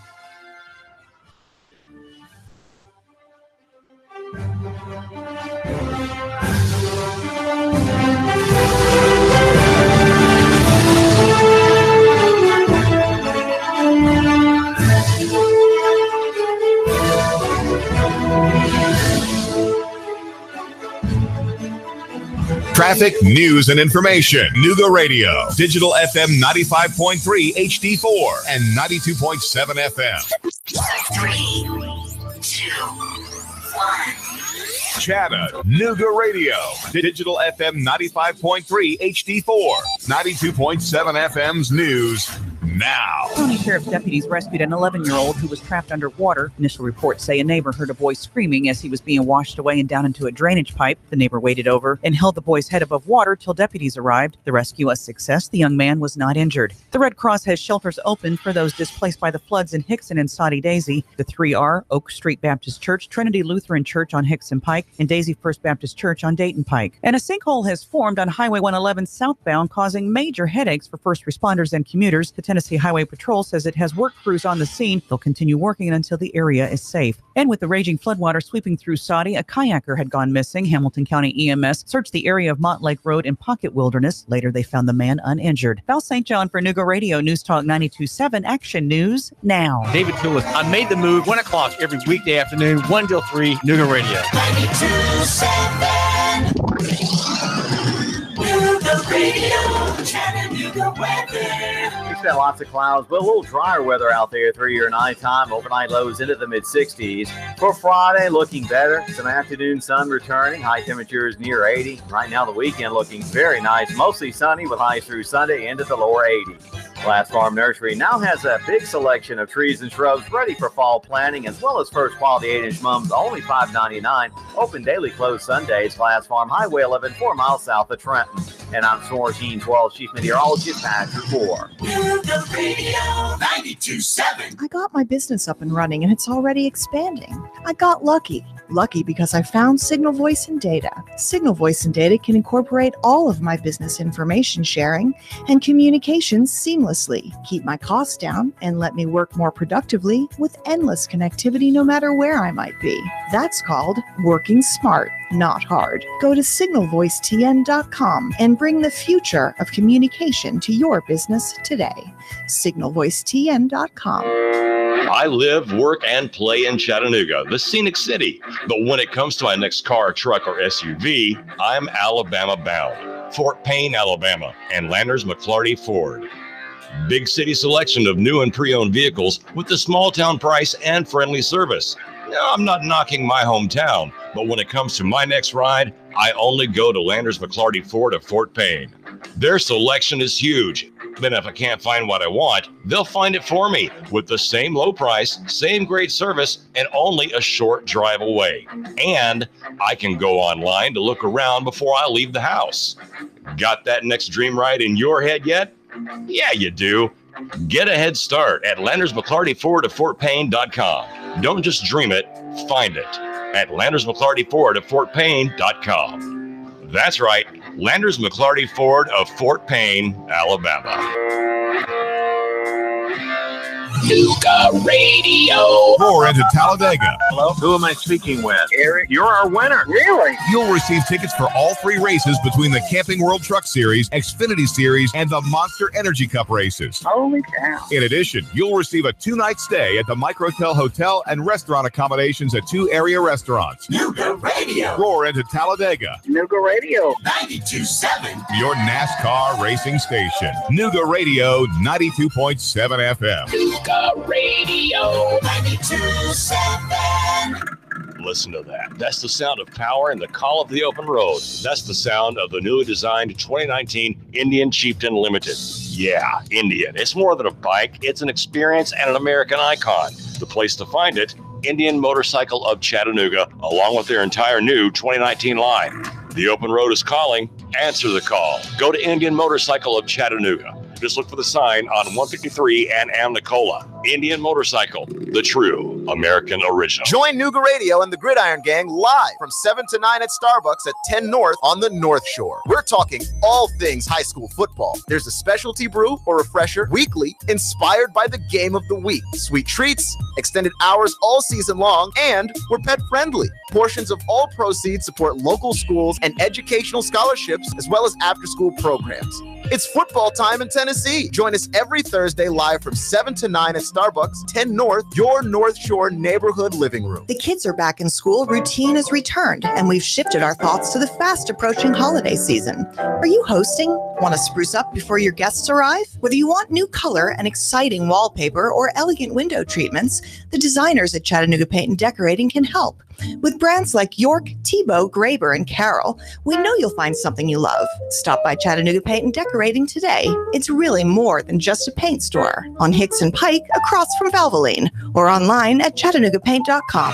Traffic, news, and information. Nuga Radio. Digital FM 95.3 HD4 and 92.7 FM. 3, 2, 1. Chattanooga Radio. Digital FM 95.3 HD4. 92.7 FM's news now. County Sheriff's deputies rescued an 11-year-old who was trapped underwater. Initial reports say a neighbor heard a boy screaming as he was being washed away and down into a drainage pipe. The neighbor waded over and held the boy's head above water till deputies arrived. The rescue a success. The young man was not injured. The Red Cross has shelters open for those displaced by the floods in Hickson and Soddy Daisy. The three are Oak Street Baptist Church, Trinity Lutheran Church on Hickson Pike, and Daisy First Baptist Church on Dayton Pike. And a sinkhole has formed on Highway 111 southbound, causing major headaches for first responders and commuters. The Tennessee Highway Patrol says it has work crews on the scene. They'll continue working until the area is safe. And with the raging floodwater sweeping through Soddy, a kayaker had gone missing. Hamilton County EMS searched the area of Montlake Road and Pocket Wilderness. Later, they found the man uninjured. Val St. John for Nuga Radio News Talk 92.7 Action News now. David Tulis. I made the move 1 o'clock every weekday afternoon, 1 till 3, Nuga Radio. 92.7 Nuga Radio, Chattanooga weather. We expect lots of clouds, but a little drier weather out there through your nighttime. Overnight lows into the mid-60s. For Friday, looking better. Some afternoon sun returning. High temperatures near 80. Right now, the weekend looking very nice. Mostly sunny with highs through Sunday into the lower 80s. Glass Farm Nursery now has a big selection of trees and shrubs ready for fall planting, as well as first quality 8-inch mums, only $5.99. Open daily, closed Sundays. Glass Farm Highway 11, 4 miles south of Trenton. And I'm Storm Team 12 Chief Meteorologist Patrick Moore. Nuga Radio 92.7. I got my business up and running, and it's already expanding. I got lucky. Lucky because I found Signal Voice and Data. Signal Voice and Data can incorporate all of my business information sharing and communications seamlessly, keep my costs down, and let me work more productively with endless connectivity no matter where I might be. That's called working smart, not hard. Go to signalvoicetn.com and bring the future of communication to your business today. signalvoicetn.com. I live, work, and play in Chattanooga, the scenic city. But when it comes to my next car, truck, or SUV, I'm Alabama bound. Fort Payne, Alabama, and Landers McClarty Ford. Big city selection of new and pre-owned vehicles with the small town price and friendly service. Now, I'm not knocking my hometown, but when it comes to my next ride, I only go to Landers McClarty Ford of Fort Payne. Their selection is huge. Then if I can't find what I want, they'll find it for me with the same low price, same great service, and only a short drive away. And I can go online to look around before I leave the house. Got that next dream ride in your head yet? Yeah, you do. Get a head start at LandersMcClartyFord of FortPayne.com. Don't just dream it, find it at LandersMcClartyFord of FortPayne.com. That's right, Landers McClarty Ford of Fort Payne, Alabama. Nuga Radio. Roar into Talladega. Hello, who am I speaking with? Eric, you're our winner. Really? You'll receive tickets for all 3 races between the Camping World Truck Series, Xfinity Series, and the Monster Energy Cup races. Holy cow. In addition, you'll receive a 2-night stay at the Microtel Hotel and restaurant accommodations at 2 area restaurants. Nuga Radio. Roar into Talladega. Nuga Radio 92.7. Your NASCAR racing station. Nuga Radio 92.7 FM. Nuga Radio 92.7. Listen to that. That's the sound of power and the call of the open road. That's the sound of the newly designed 2019 Indian Chieftain Limited. Yeah, Indian. It's more than a bike. It's an experience and an American icon. The place to find it, Indian Motorcycle of Chattanooga, along with their entire new 2019 line. The open road is calling. Answer the call. Go to Indian Motorcycle of Chattanooga. Just look for the sign on 153 and Nicola. Indian Motorcycle, the true American original. Join Nuga Radio and the Gridiron Gang live from 7 to 9 at Starbucks at 10 North on the North Shore. We're talking all things high school football. There's a specialty brew or refresher weekly inspired by the game of the week. Sweet treats, extended hours all season long, and we're pet friendly. Portions of all proceeds support local schools and educational scholarships, as well as after-school programs. It's football time in Tennessee. Join us every Thursday live from 7 to 9 at Starbucks, 10 North, your North Shore neighborhood living room. The kids are back in school, routine has returned, and we've shifted our thoughts to the fast approaching holiday season. Are you hosting? Want to spruce up before your guests arrive? Whether you want new color and exciting wallpaper or elegant window treatments, the designers at Chattanooga Paint and Decorating can help. With brands like York, Tebow, Graber, and Carroll, we know you'll find something you love. Stop by Chattanooga Paint and Decorating today. It's really more than just a paint store. On Hicks and Pike, across from Valvoline, or online at ChattanoogaPaint.com.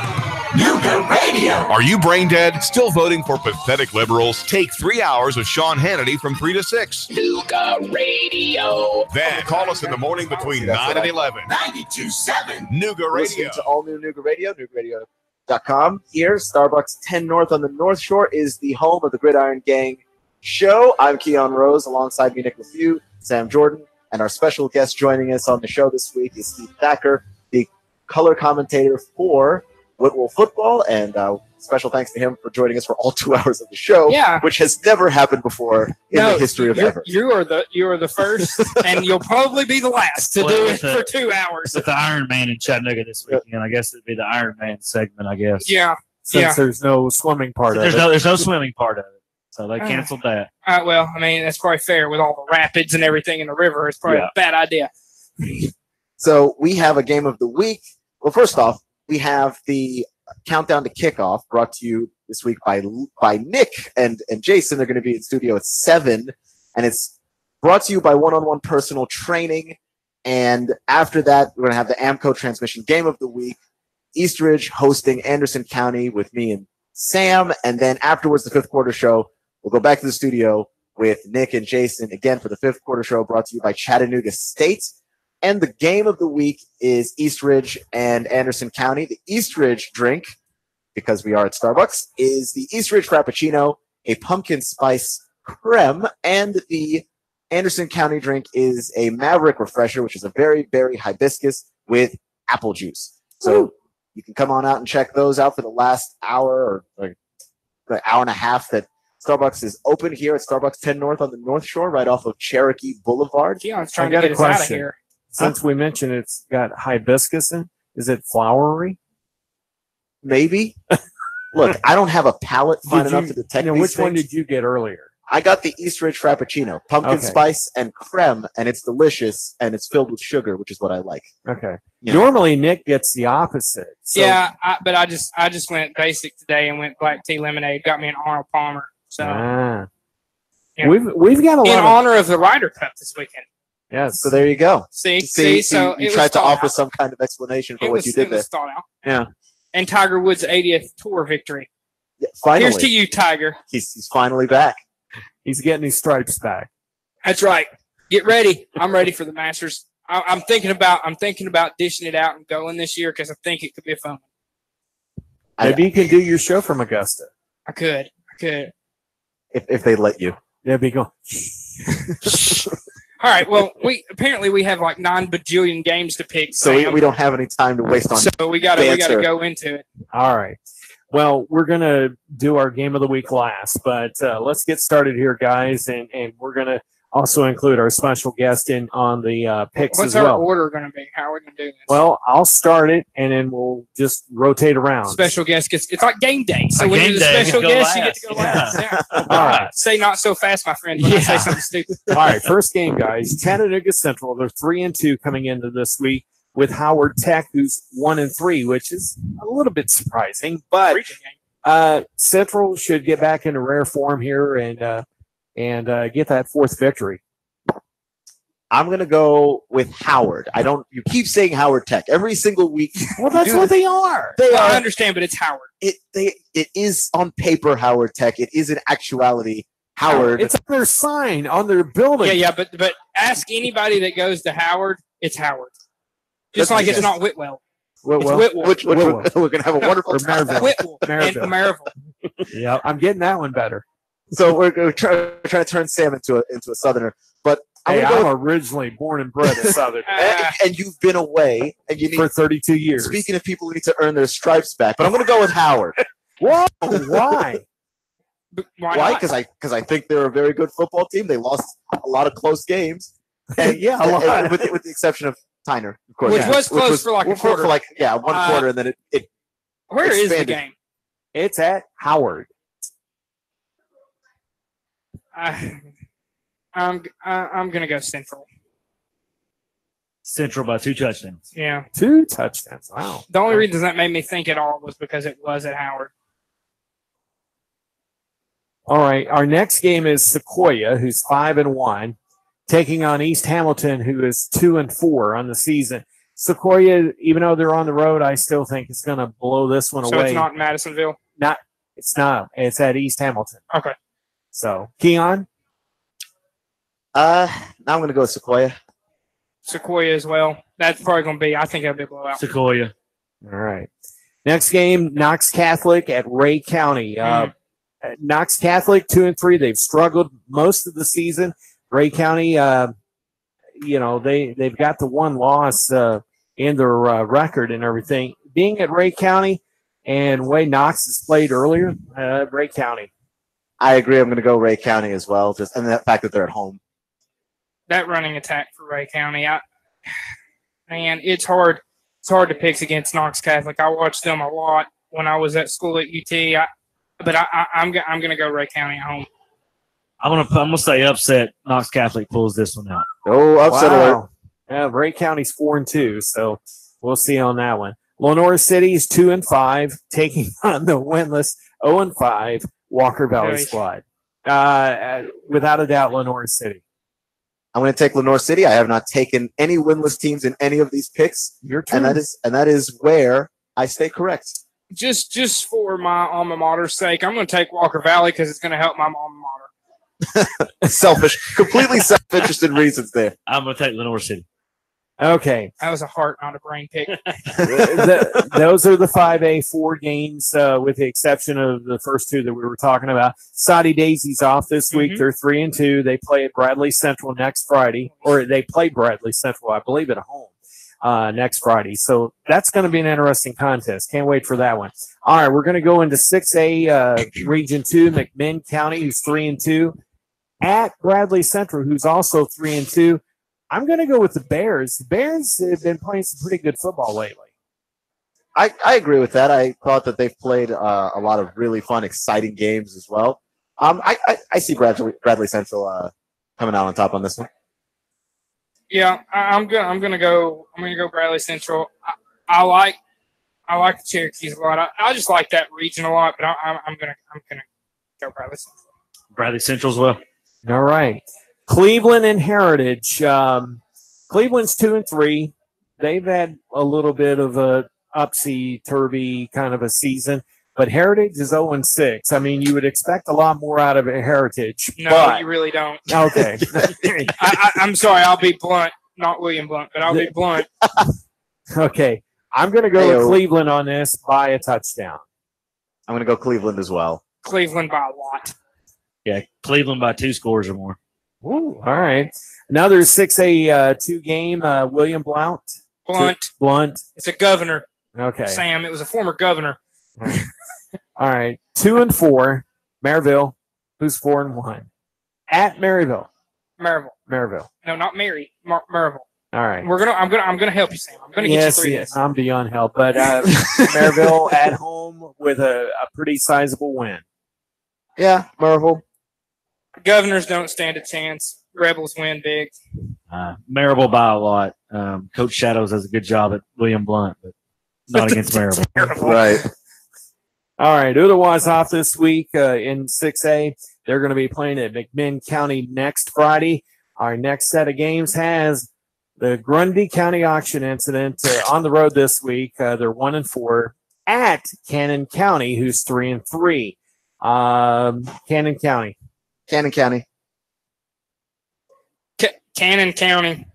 Nuga Radio. Are you brain dead? Still voting for pathetic liberals? Take 3 hours with Sean Hannity from 3 to 6. Nuga Radio. Then call us in the morning between 9 and 11. 92.7 Nuga Radio. Listening to all new Nuga Radio, NugaRadio.com. Here, Starbucks 10 North on the North Shore is the home of the Gridiron Gang show. I'm Keon Rose. Alongside me, Nick LeFew, Sam Jordan, and our special guest joining us on the show this week is Steve Thacker, the color commentator for Whitwell Football, and special thanks to him for joining us for all 2 hours of the show, which has never happened before in the history of ever. You are the first, and you'll probably be the last to do it for 2 hours. With the Iron Man in Chattanooga this weekend, I guess it'd be the Iron Man segment, I guess. Yeah. Since there's no swimming part of it. There's no swimming part of it. So they canceled that. Well, I mean, that's probably fair with all the rapids and everything in the river. It's probably a bad idea. So we have a game of the week. Well, first off, we have the countdown to kickoff brought to you this week by Nick and Jason. They're going to be in studio at 7, and it's brought to you by One-on-One Personal Training. And after that, we're going to have the AMCO Transmission Game of the Week. Eastridge hosting Anderson County with me and Sam. And then afterwards, the fifth quarter show, we'll go back to the studio with Nick and Jason again for the fifth quarter show brought to you by Chattanooga State. And the game of the week is Eastridge and Anderson County. The Eastridge drink, because we are at Starbucks, is the Eastridge Frappuccino, a pumpkin spice creme, and the Anderson County drink is a Maverick Refresher, which is a very berry hibiscus with apple juice. So you can come on out and check those out for the last hour or the hour and a half that Starbucks is open here at Starbucks 10 North on the North Shore, right off of Cherokee Boulevard. Keon's trying to get us out of here. Since we mentioned it's got hibiscus in, is it flowery? Maybe. Look, I don't have a palate fine enough to detect these which one things. did you get earlier? I got the Eastridge Frappuccino, pumpkin spice and creme, and it's delicious, and it's filled with sugar, which is what I like. Okay. Yeah. Normally, Nick gets the opposite. So. Yeah, but I just went basic today and went black tea lemonade. Got me an Arnold Palmer. So yeah. we've got a lot in honor of the Ryder Cup this weekend. Yes. So there you go. See, so you tried to offer some kind of explanation for what you did there. Thought out. Yeah. And Tiger Woods' 80th tour victory. Yeah, finally. Here's to you, Tiger. He's finally back. He's getting his stripes back. That's right. Get ready. I'm ready for the Masters. I'm thinking about dishing it out and going this year because I think it could be a fun one. Maybe you can do your show from Augusta. I could. If they let you. Yeah, be going. All right. Well, we have like 9 bajillion games to pick. So we don't have any time to waste on. So we gotta go into it. All right. Well, we're gonna do our game of the week last, but let's get started here, guys, and we're gonna also include our special guest in on the picks as well. What's our order going to be? How are we going to do this? Well, I'll start it, and then we'll just rotate around. Special guest gets it's like game day. So when you're the special guest, you get to go last. Yeah. All right. Say not so fast, my friend. When I say something stupid. All right. First game, guys. Chattanooga Central. They're 3-2 coming into this week with Howard Tech, who's 1-3, which is a little bit surprising. But Central should get back into rare form here and get that fourth victory. I'm going to go with Howard. You keep saying Howard Tech every single week. Well, that's what they are. I understand, but it's Howard. It is on paper Howard Tech. It is in actuality Howard. It's on their sign, on their building. Yeah, but ask anybody that goes to Howard, it's Howard. Just like it's not Whitwell. Whitwell. It's Whitwell. Which we're going to have a wonderful time. Whitwell and Maryville. Yeah, I'm getting that one better. So we're going to try to turn Sam into a Southerner, but I'm originally born and bred a Southern. And you've been away for 32 years. Speaking of people who need to earn their stripes back, but I'm going to go with Howard. Whoa, why? Why? Because I think they're a very good football team. They lost a lot of close games. And, a lot. With the exception of Tyner, of course. Which was close for like a quarter. For one quarter, and then it Where expanded. is the game? It's at Howard. I'm gonna go Central. Central by 2 touchdowns. Yeah. 2 touchdowns. Wow. The only reason that made me think at all was because it was at Howard. All right. Our next game is Sequoia, who's 5-1, taking on East Hamilton, who is 2-4 on the season. Sequoia, even though they're on the road, I still think it's going to blow this one away. So it's not in Madisonville? It's not. It's at East Hamilton. Okay. So, Keon? Now I'm going to go with Sequoia. Sequoia as well. That's probably going to be, I think it'll be a blowout. Sequoia. All right. Next game, Knox Catholic at Ray County. Knox Catholic 2-3. They've struggled most of the season. Ray County, they've got the one loss in their record and everything. Being at Ray County and way Knox has played earlier, Ray County. I agree. I'm going to go Ray County as well, and the fact that they're at home. That running attack for Ray County, it's hard. It's hard to pick against Knox Catholic. I watched them a lot when I was at school at UT. I'm going to go Ray County at home. I'm gonna say upset. Knox Catholic pulls this one out. Oh, upset alert! Yeah, Ray County's 4-2, so we'll see on that one. Lenore City is 2-5, taking on the winless 0-5 Walker Valley squad. Without a doubt, Lenore City. I'm going to take Lenore City. I have not taken any winless teams in any of these picks. Your turn. And that is where I stay correct. Just for my alma mater's sake, I'm going to take Walker Valley because it's going to help my alma mater. Selfish, completely self-interested reasons there. I'm going to take Lenore City. Okay. That was a heart, not a brain pick. Those are the 5A 4 games, with the exception of the first 2 that we were talking about. Soddy Daisy's off this week. They're 3-2. They play at Bradley Central next Friday, or they play Bradley Central, I believe, at home next Friday. So that's going to be an interesting contest. Can't wait for that one. All right, we're going to go into 6A Region 2, McMinn County, who's 3-2, at Bradley Central, who's also 3-2. I'm going to go with the Bears. The Bears have been playing some pretty good football lately. I agree with that. I thought that they've played a lot of really fun, exciting games as well. I see Bradley Central coming out on top on this one. Yeah, I'm gonna go Bradley Central. I like the Cherokees a lot. I just like that region a lot, but I'm gonna go Bradley Central. Bradley Central as well. All right. Cleveland and Heritage. Cleveland's 2-3. They've had a little bit of a upsy-turvy kind of a season, but Heritage is 0-6. I mean, you would expect a lot more out of a Heritage. No, you really don't. Okay. I'm sorry. I'll be blunt, not William Blunt, but I'll be blunt. Okay. I'm going to go with Cleveland on this by a touchdown. I'm going to go Cleveland as well. Cleveland by a lot. Yeah, Cleveland by 2 scores or more. Ooh, all right. Another 6A 2 game, William Blount. Blunt. It's a governor. Okay. Sam, it was a former governor. All right. 2-4, Maryville, who's 4-1. At Maryville. Maryville. No, not Mary. Maryville. All right. I'm gonna help you, Sam. I'm gonna get you 3. Yes, I'm beyond help. But Maryville at home with a pretty sizable win. Yeah, Maryville. Governors don't stand a chance. Rebels win big. Maryville by a lot. Coach Shadows does a good job at William Blunt, but not against Maryville. Right. All right. Otherwise, off this week in 6A, they're going to be playing at McMinn County next Friday. Our next set of games has the Grundy County Auction Incident on the road this week. They're 1-4 at Cannon County, who's 3-3. Cannon County. Cannon County. Cannon County.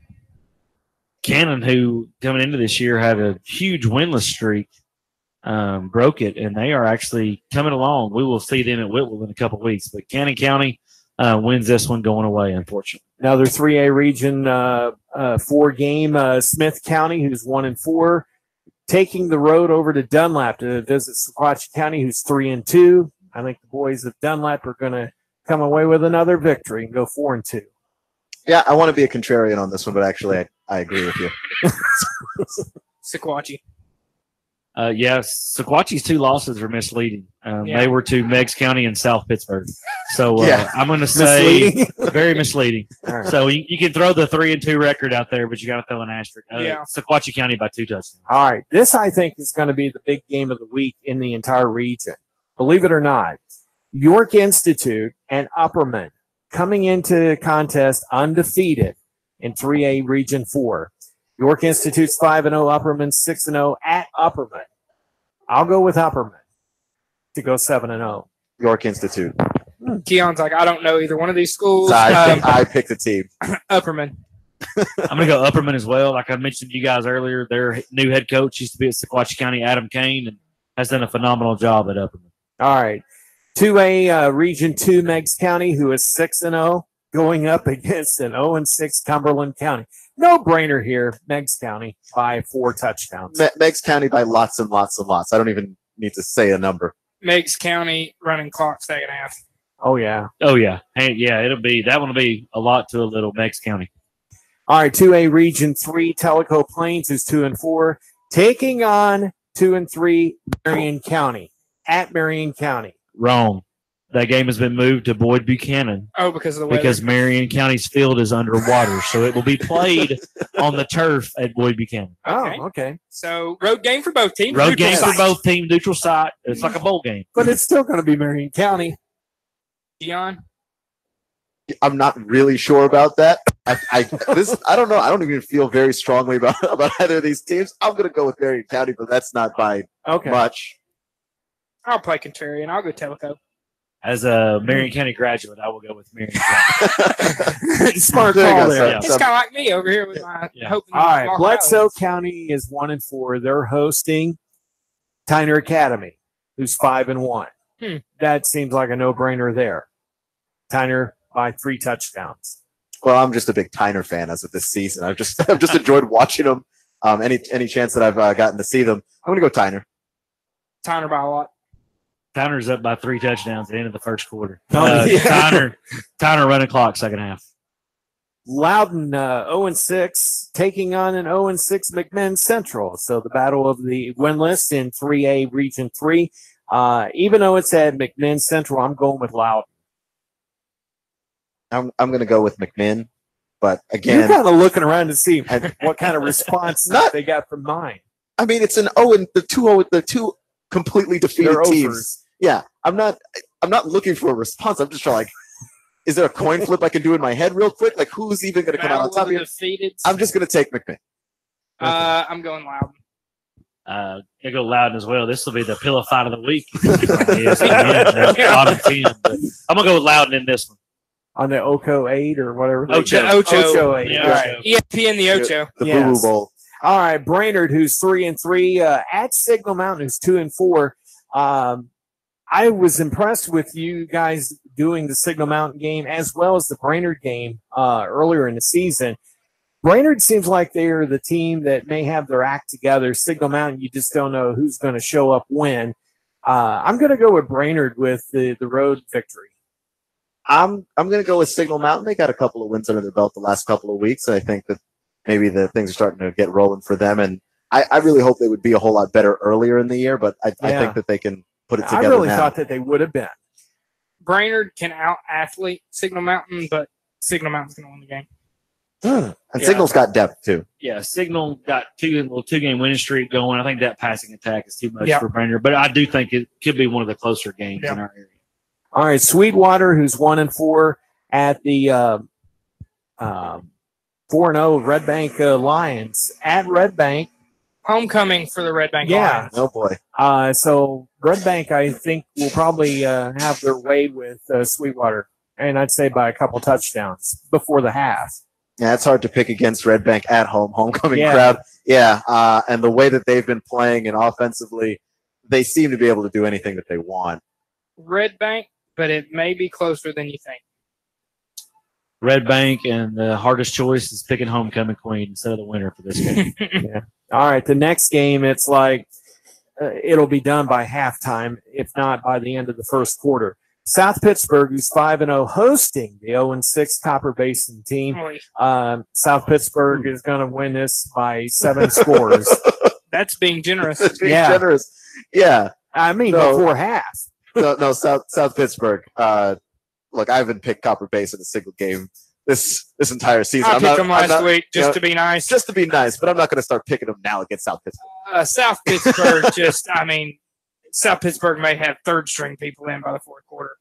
Cannon, who coming into this year had a huge winless streak, broke it, and they are actually coming along. We will see them at Whitwell in a couple of weeks, but Cannon County wins this one going away, unfortunately. Another 3A Region 4 game, Smith County, who's 1-4, taking the road over to Dunlap to visit Sequatchie County, who's 3-2. I think the boys of Dunlap are going to come away with another victory and go 4-2. Yeah, I want to be a contrarian on this one, but actually I agree with you. Sequatchie. Yes, Sequatchie's 2 losses are misleading. They were to Meigs County and South Pittsburgh. So I'm going to say very misleading. Right. So you can throw the 3-2 record out there, but you got to throw an asterisk. Sequatchie County by 2 touchdowns. All right. This, I think, is going to be the big game of the week in the entire region. Believe it or not, York Institute and Upperman coming into contest undefeated in 3A Region 4. York Institute's 5-0, Upperman 6-0 at Upperman. I'll go with Upperman to go 7-0. York Institute. Keon's like, I don't know either one of these schools. I picked the team. Upperman. I'm going to go Upperman as well. Like I mentioned to you guys earlier, their new head coach used to be at Sequatchie County, Adam Kane, and has done a phenomenal job at Upperman. All right. 2A Region 2 Meigs County, who is 6-0, going up against an 0-6 Cumberland County. No brainer here. Meigs County by 4 touchdowns. Meigs County by lots and lots and lots. I don't even need to say a number. Meigs County running clock second half. Oh, yeah. Oh, yeah. Hey, yeah, that one will be a lot to a little Meigs County. All right, 2A Region 3, Tellico Plains, who's 2-4, taking on 2-3 Marion County, at Marion County. Wrong. That game has been moved to Boyd Buchanan. Oh, because of the weather. Because Marion County's field is underwater, so it will be played on the turf at Boyd Buchanan. Oh, okay. So road game for both teams. Road game for both teams, neutral site. It's like a bowl game. But it's still going to be Marion County. Dion? I'm not really sure about that. I don't know. I don't even feel very strongly about either of these teams. I'm going to go with Marion County, but that's not by much. I'll play contrarian. I'll go Tellico. As a Marion County graduate, I will go with Marion County. Smart call there. It's kind of like me over here with my hoping. All right, Bledsoe County is 1-4. They're hosting Tyner Academy, who's 5-1. That seems like a no-brainer there. Tyner by 3 touchdowns. Well, I'm just a big Tyner fan as of this season. I've just enjoyed watching them. Any chance that I've gotten to see them, I'm going to go Tyner. Tyner by a lot. Tyner's up by 3 touchdowns at the end of the first quarter. Tyner running clock second half. Loudon 0-6 taking on an 0-6 McMinn Central. So the battle of the winless in 3A Region 3. Even though it's at McMinn Central, I'm going with Loudon. I'm going to go with McMinn, but again, you're kind of looking around to see what kind of response they got from mine. I mean, it's an 0-2 the 2 completely defeated teams. Yeah, I'm not looking for a response. I'm just trying, is there a coin flip I can do in my head real quick? Like, who's even going to come out on top here? I'm just going to take McMinn. I'm going Loudon. I go Loudon as well. This will be the pillow fight of the week. I'm going to go with Loudon in this one. On the Ocho 8 or whatever. Ocho 8. Yeah, right. ESPN the Ocho. The Boo Boo Bowl. All right, Brainerd, who's 3-3, at Signal Mountain, who's 2-4. I was impressed with you guys doing the Signal Mountain game as well as the Brainerd game earlier in the season. Brainerd seems like they're the team that may have their act together. Signal Mountain, you just don't know who's going to show up when. I'm going to go with Brainerd with the road victory. I'm going to go with Signal Mountain. They got a couple of wins under their belt the last couple of weeks. I think that maybe the things are starting to get rolling for them. And I really hope they would be a whole lot better earlier in the year, but I think that they can put it together. I really now. thought that they would have been. Brainerd can out-athlete Signal Mountain, but Signal Mountain's going to win the game. And Signal's got depth, too. Yeah, Signal got two-game winning streak going. I think that passing attack is too much for Brainerd, but I do think it could be one of the closer games in our area. All right, Sweetwater, who's 1-4 at the 4-0 Red Bank Lions at Red Bank. Homecoming for the Red Bank Lions. Oh, boy. So Red Bank, I think, will probably have their way with Sweetwater, and I'd say by a couple touchdowns before the half. Yeah, it's hard to pick against Red Bank at home, homecoming crowd. Yeah, and the way that they've been playing and offensively, they seem to be able to do anything that they want. Red Bank, but it may be closer than you think. Red Bank, and the hardest choice is picking homecoming queen instead of the winner for this game. Yeah. All right, the next game, it's like it'll be done by halftime, if not by the end of the first quarter. South Pittsburgh, who's 5-0, hosting the 0-6 Copper Basin team. South Pittsburgh is going to win this by 7 scores. That's being generous. That's being generous. Yeah. I mean, before half. No, South Pittsburgh. Look, I haven't picked Copper Base in a single game this entire season. I picked them last week just to be nice. Just to be nice, but I'm not going to start picking them now against South Pittsburgh. South Pittsburgh South Pittsburgh may have third-string people in by the fourth quarter.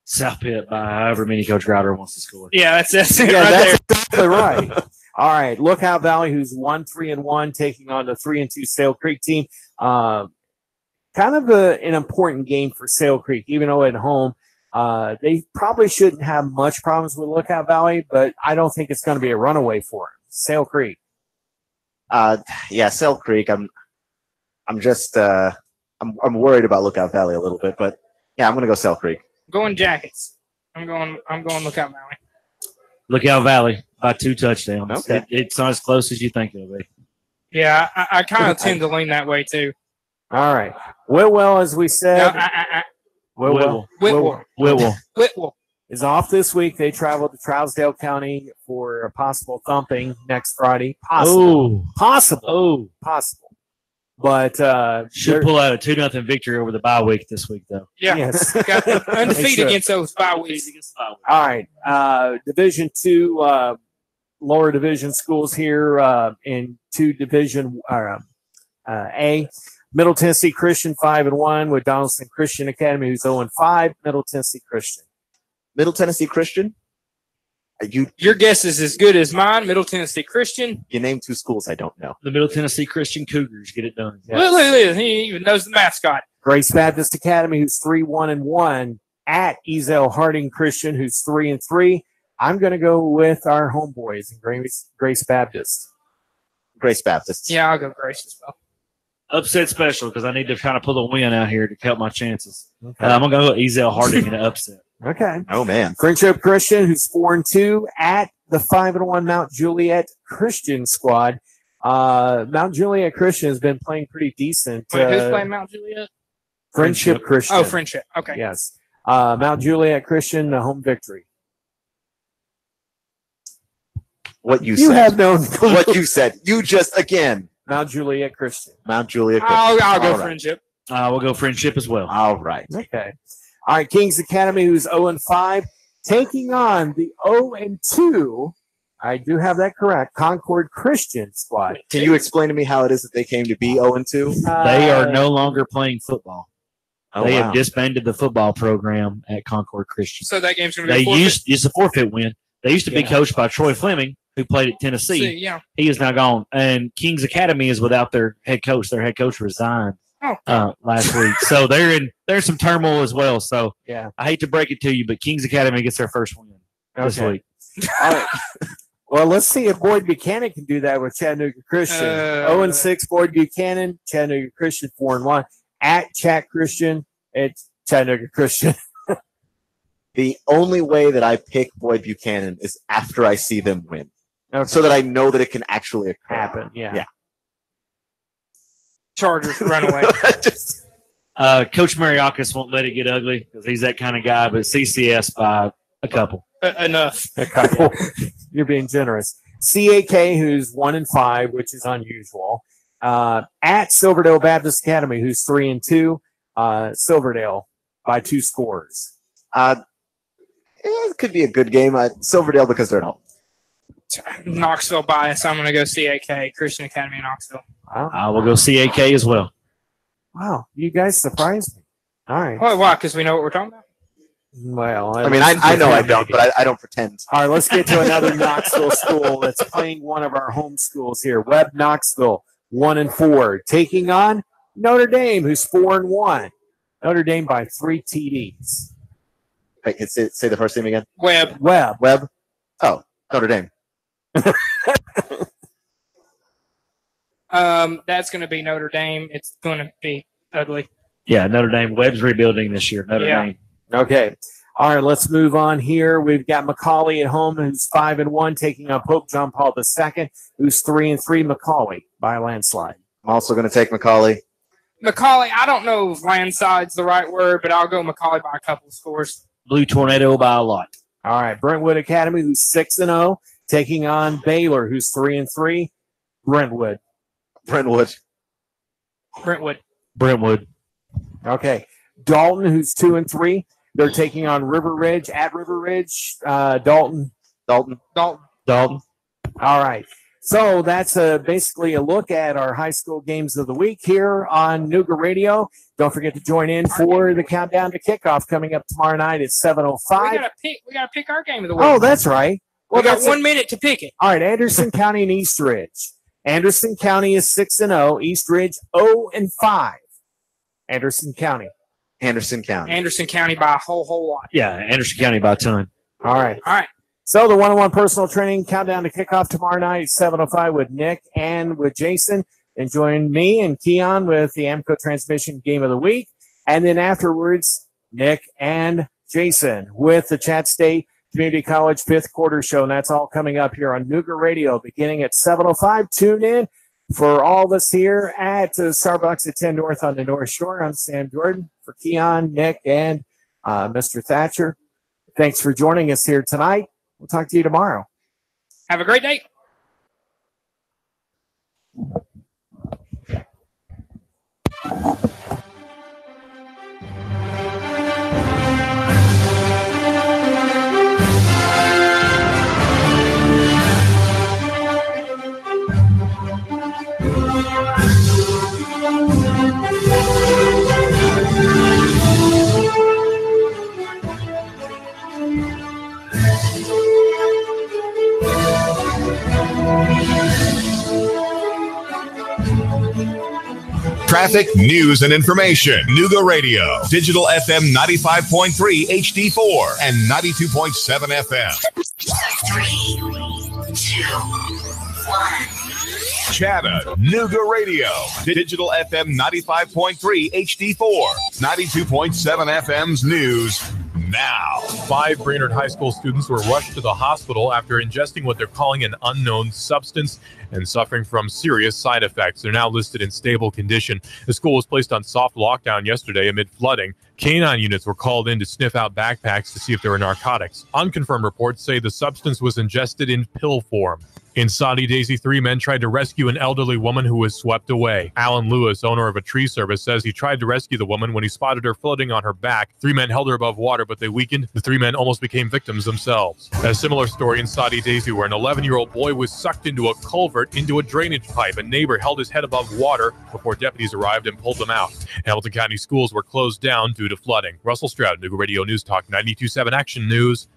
South Pitt by however many Coach Grider wants to score. Yeah, that's it that's exactly right. All right, Lookout Valley, who's 1-3-1, taking on the 3-2 Sale Creek team. Kind of an important game for Sale Creek, even though at home they probably shouldn't have much problems with Lookout Valley, but I don't think it's going to be a runaway for them. Sale Creek. Yeah, Sale Creek. I'm worried about Lookout Valley a little bit, but yeah, I'm going to go Sale Creek. Going Jackets. I'm going Lookout Valley. Lookout Valley by 2 touchdowns. Okay. It's not as close as you think it'll be. Yeah, I kind of tend to lean that way too. All right. Whitwell, as we said. Whitwell is off this week. They travel to Trousdale County for a possible thumping next Friday. Possible. But should pull out a 2-0 victory over the bye week this week, though. Yeah, yes. Got undefeated against those bye weeks. All right, Division II, lower division schools here in Division A. Middle Tennessee Christian 5-1 with Donaldson Christian Academy, who's 0-5. Middle Tennessee Christian. Middle Tennessee Christian. Your guess is as good as mine. Middle Tennessee Christian. You name 2 schools I don't know. The Middle Tennessee Christian Cougars get it done. Yes. Look, he even knows the mascot. Grace Baptist Academy, who's 3-1-1, at Ezel Harding Christian, who's 3-3. I'm going to go with our homeboys in Grace Baptist. Grace Baptist. Yeah, I'll go Grace as well. Upset special because I need to kind of pull a win out here to help my chances. Okay. I'm going to go with Ezel Harding in an upset. Okay. Oh, man. Friendship Christian, who's 4-2, at the 5-1 Mount Juliet Christian squad. Mount Juliet Christian has been playing pretty decent. Wait, who's playing Mount Juliet? Friendship Christian. Oh, Friendship. Okay. Yes. Mount Juliet Christian, a home victory. What you You said. have no clue. What you said. You just, again. Mount Juliet Christian. Mount Juliet Christian. I'll go All right. Friendship. We'll go Friendship as well. All right. Okay. All right, Kings Academy, who's 0-5, taking on the 0-2. I do have that correct. Concord Christian squad. Can you explain to me how it is that they came to be 0-2? They are no longer playing football. Oh, they wow. have disbanded the football program at Concord Christian. So that game's going to be a forfeit? It's a forfeit win. They used to be coached by Troy Fleming, who played at Tennessee. Yeah. He is now gone. And Kings Academy is without their head coach. Their head coach resigned last week. So they're in some turmoil as well. So yeah, I hate to break it to you, but Kings Academy gets their first win this week. All right. Well, let's see if Boyd Buchanan can do that with Chattanooga Christian. 0-6, Boyd Buchanan, Chattanooga Christian 4-1. At Chat Christian, it's Chattanooga Christian. The only way that I pick Boyd Buchanan is after I see them win. Okay. So that I know that it can actually happen. Yeah. Chargers run away. Coach Mariakis won't let it get ugly because he's that kind of guy, but CCS by a couple. Enough. A couple. You're being generous. CAK, who's 1-5, which is unusual. At Silverdale Baptist Academy, who's 3-2. Silverdale by 2 scores. It could be a good game. Silverdale because they're at home. Knoxville bias. I'm going to go CAK, Christian Academy in Knoxville. Wow. I will go CAK as well. Wow, you guys surprised me. All right. Well, why? Because we know what we're talking about? Well, I mean, I know I don't, but I don't pretend. All right, let's get to another Knoxville school that's playing one of our home schools here. Webb Knoxville, 1-4, taking on Notre Dame, who's 4-1. Notre Dame by 3 TDs. Wait, say the first name again. Webb. Oh, Notre Dame. That's going to be Notre Dame. It's going to be ugly. Yeah, Notre Dame. Webb's rebuilding this year. Notre Dame. Okay. All right, let's move on here. We've got Macaulay at home, who's 5-1, taking on Pope John Paul II, who's 3-3. Macaulay by a landslide. I'm also going to take Macaulay. Macaulay, I don't know if landside's the right word, but I'll go Macaulay by a couple of scores. Blue Tornado by a lot. All right, Brentwood Academy, who's 6-0, taking on Baylor, who's 3-3. Brentwood. Brentwood. Okay. Dalton, who's 2-3. They're taking on River Ridge at River Ridge. Dalton. All right. So that's basically a look at our high school games of the week here on Nooga Radio. Don't forget to join in for the countdown to kickoff coming up tomorrow night at 7:05. We gotta pick our game of the week. Oh, that's right. Well, we got 1 minute to pick it. All right, Anderson County and East Ridge. Anderson County is 6-0. East Ridge 0-5. Anderson County by a whole lot. Yeah, Anderson County by a ton. All right. All right. So the one-on-one personal training countdown to kickoff tomorrow night at 7:05 with Nick and with Jason. And join me and Keon with the AMCO Transmission Game of the Week. And then afterwards, Nick and Jason with the Chat State Community College 5th Quarter Show. And that's all coming up here on Nooga Radio beginning at 7:05. Tune in for all of us here at Starbucks at 10 North on the North Shore. I'm Sam Jordan for Keon, Nick, and Mr. Thatcher. Thanks for joining us here tonight. We'll talk to you tomorrow. Have a great day. Traffic, news, and information. Nooga Radio. Digital FM 95.3 HD4 and 92.7 FM. 3, 2, 1. Chattanooga Radio. Digital FM 95.3 HD4. 92.7 FM's news now. 5 Brainerd High School students were rushed to the hospital after ingesting what they're calling an unknown substance and suffering from serious side effects. They're now listed in stable condition. The school was placed on soft lockdown yesterday amid flooding. Canine units were called in to sniff out backpacks to see if there were narcotics. Unconfirmed reports say the substance was ingested in pill form. In Saudi Daisy, 3 men tried to rescue an elderly woman who was swept away. Alan Lewis, owner of a tree service, says he tried to rescue the woman when he spotted her floating on her back. 3 men held her above water, but they weakened. The 3 men almost became victims themselves. A similar story in Saudi Daisy, where an 11-year-old boy was sucked into a culvert into a drainage pipe. A neighbor held his head above water before deputies arrived and pulled them out. Hamilton County schools were closed down due to flooding. Russell Stroud, Nooga Radio News Talk 92.7 Action News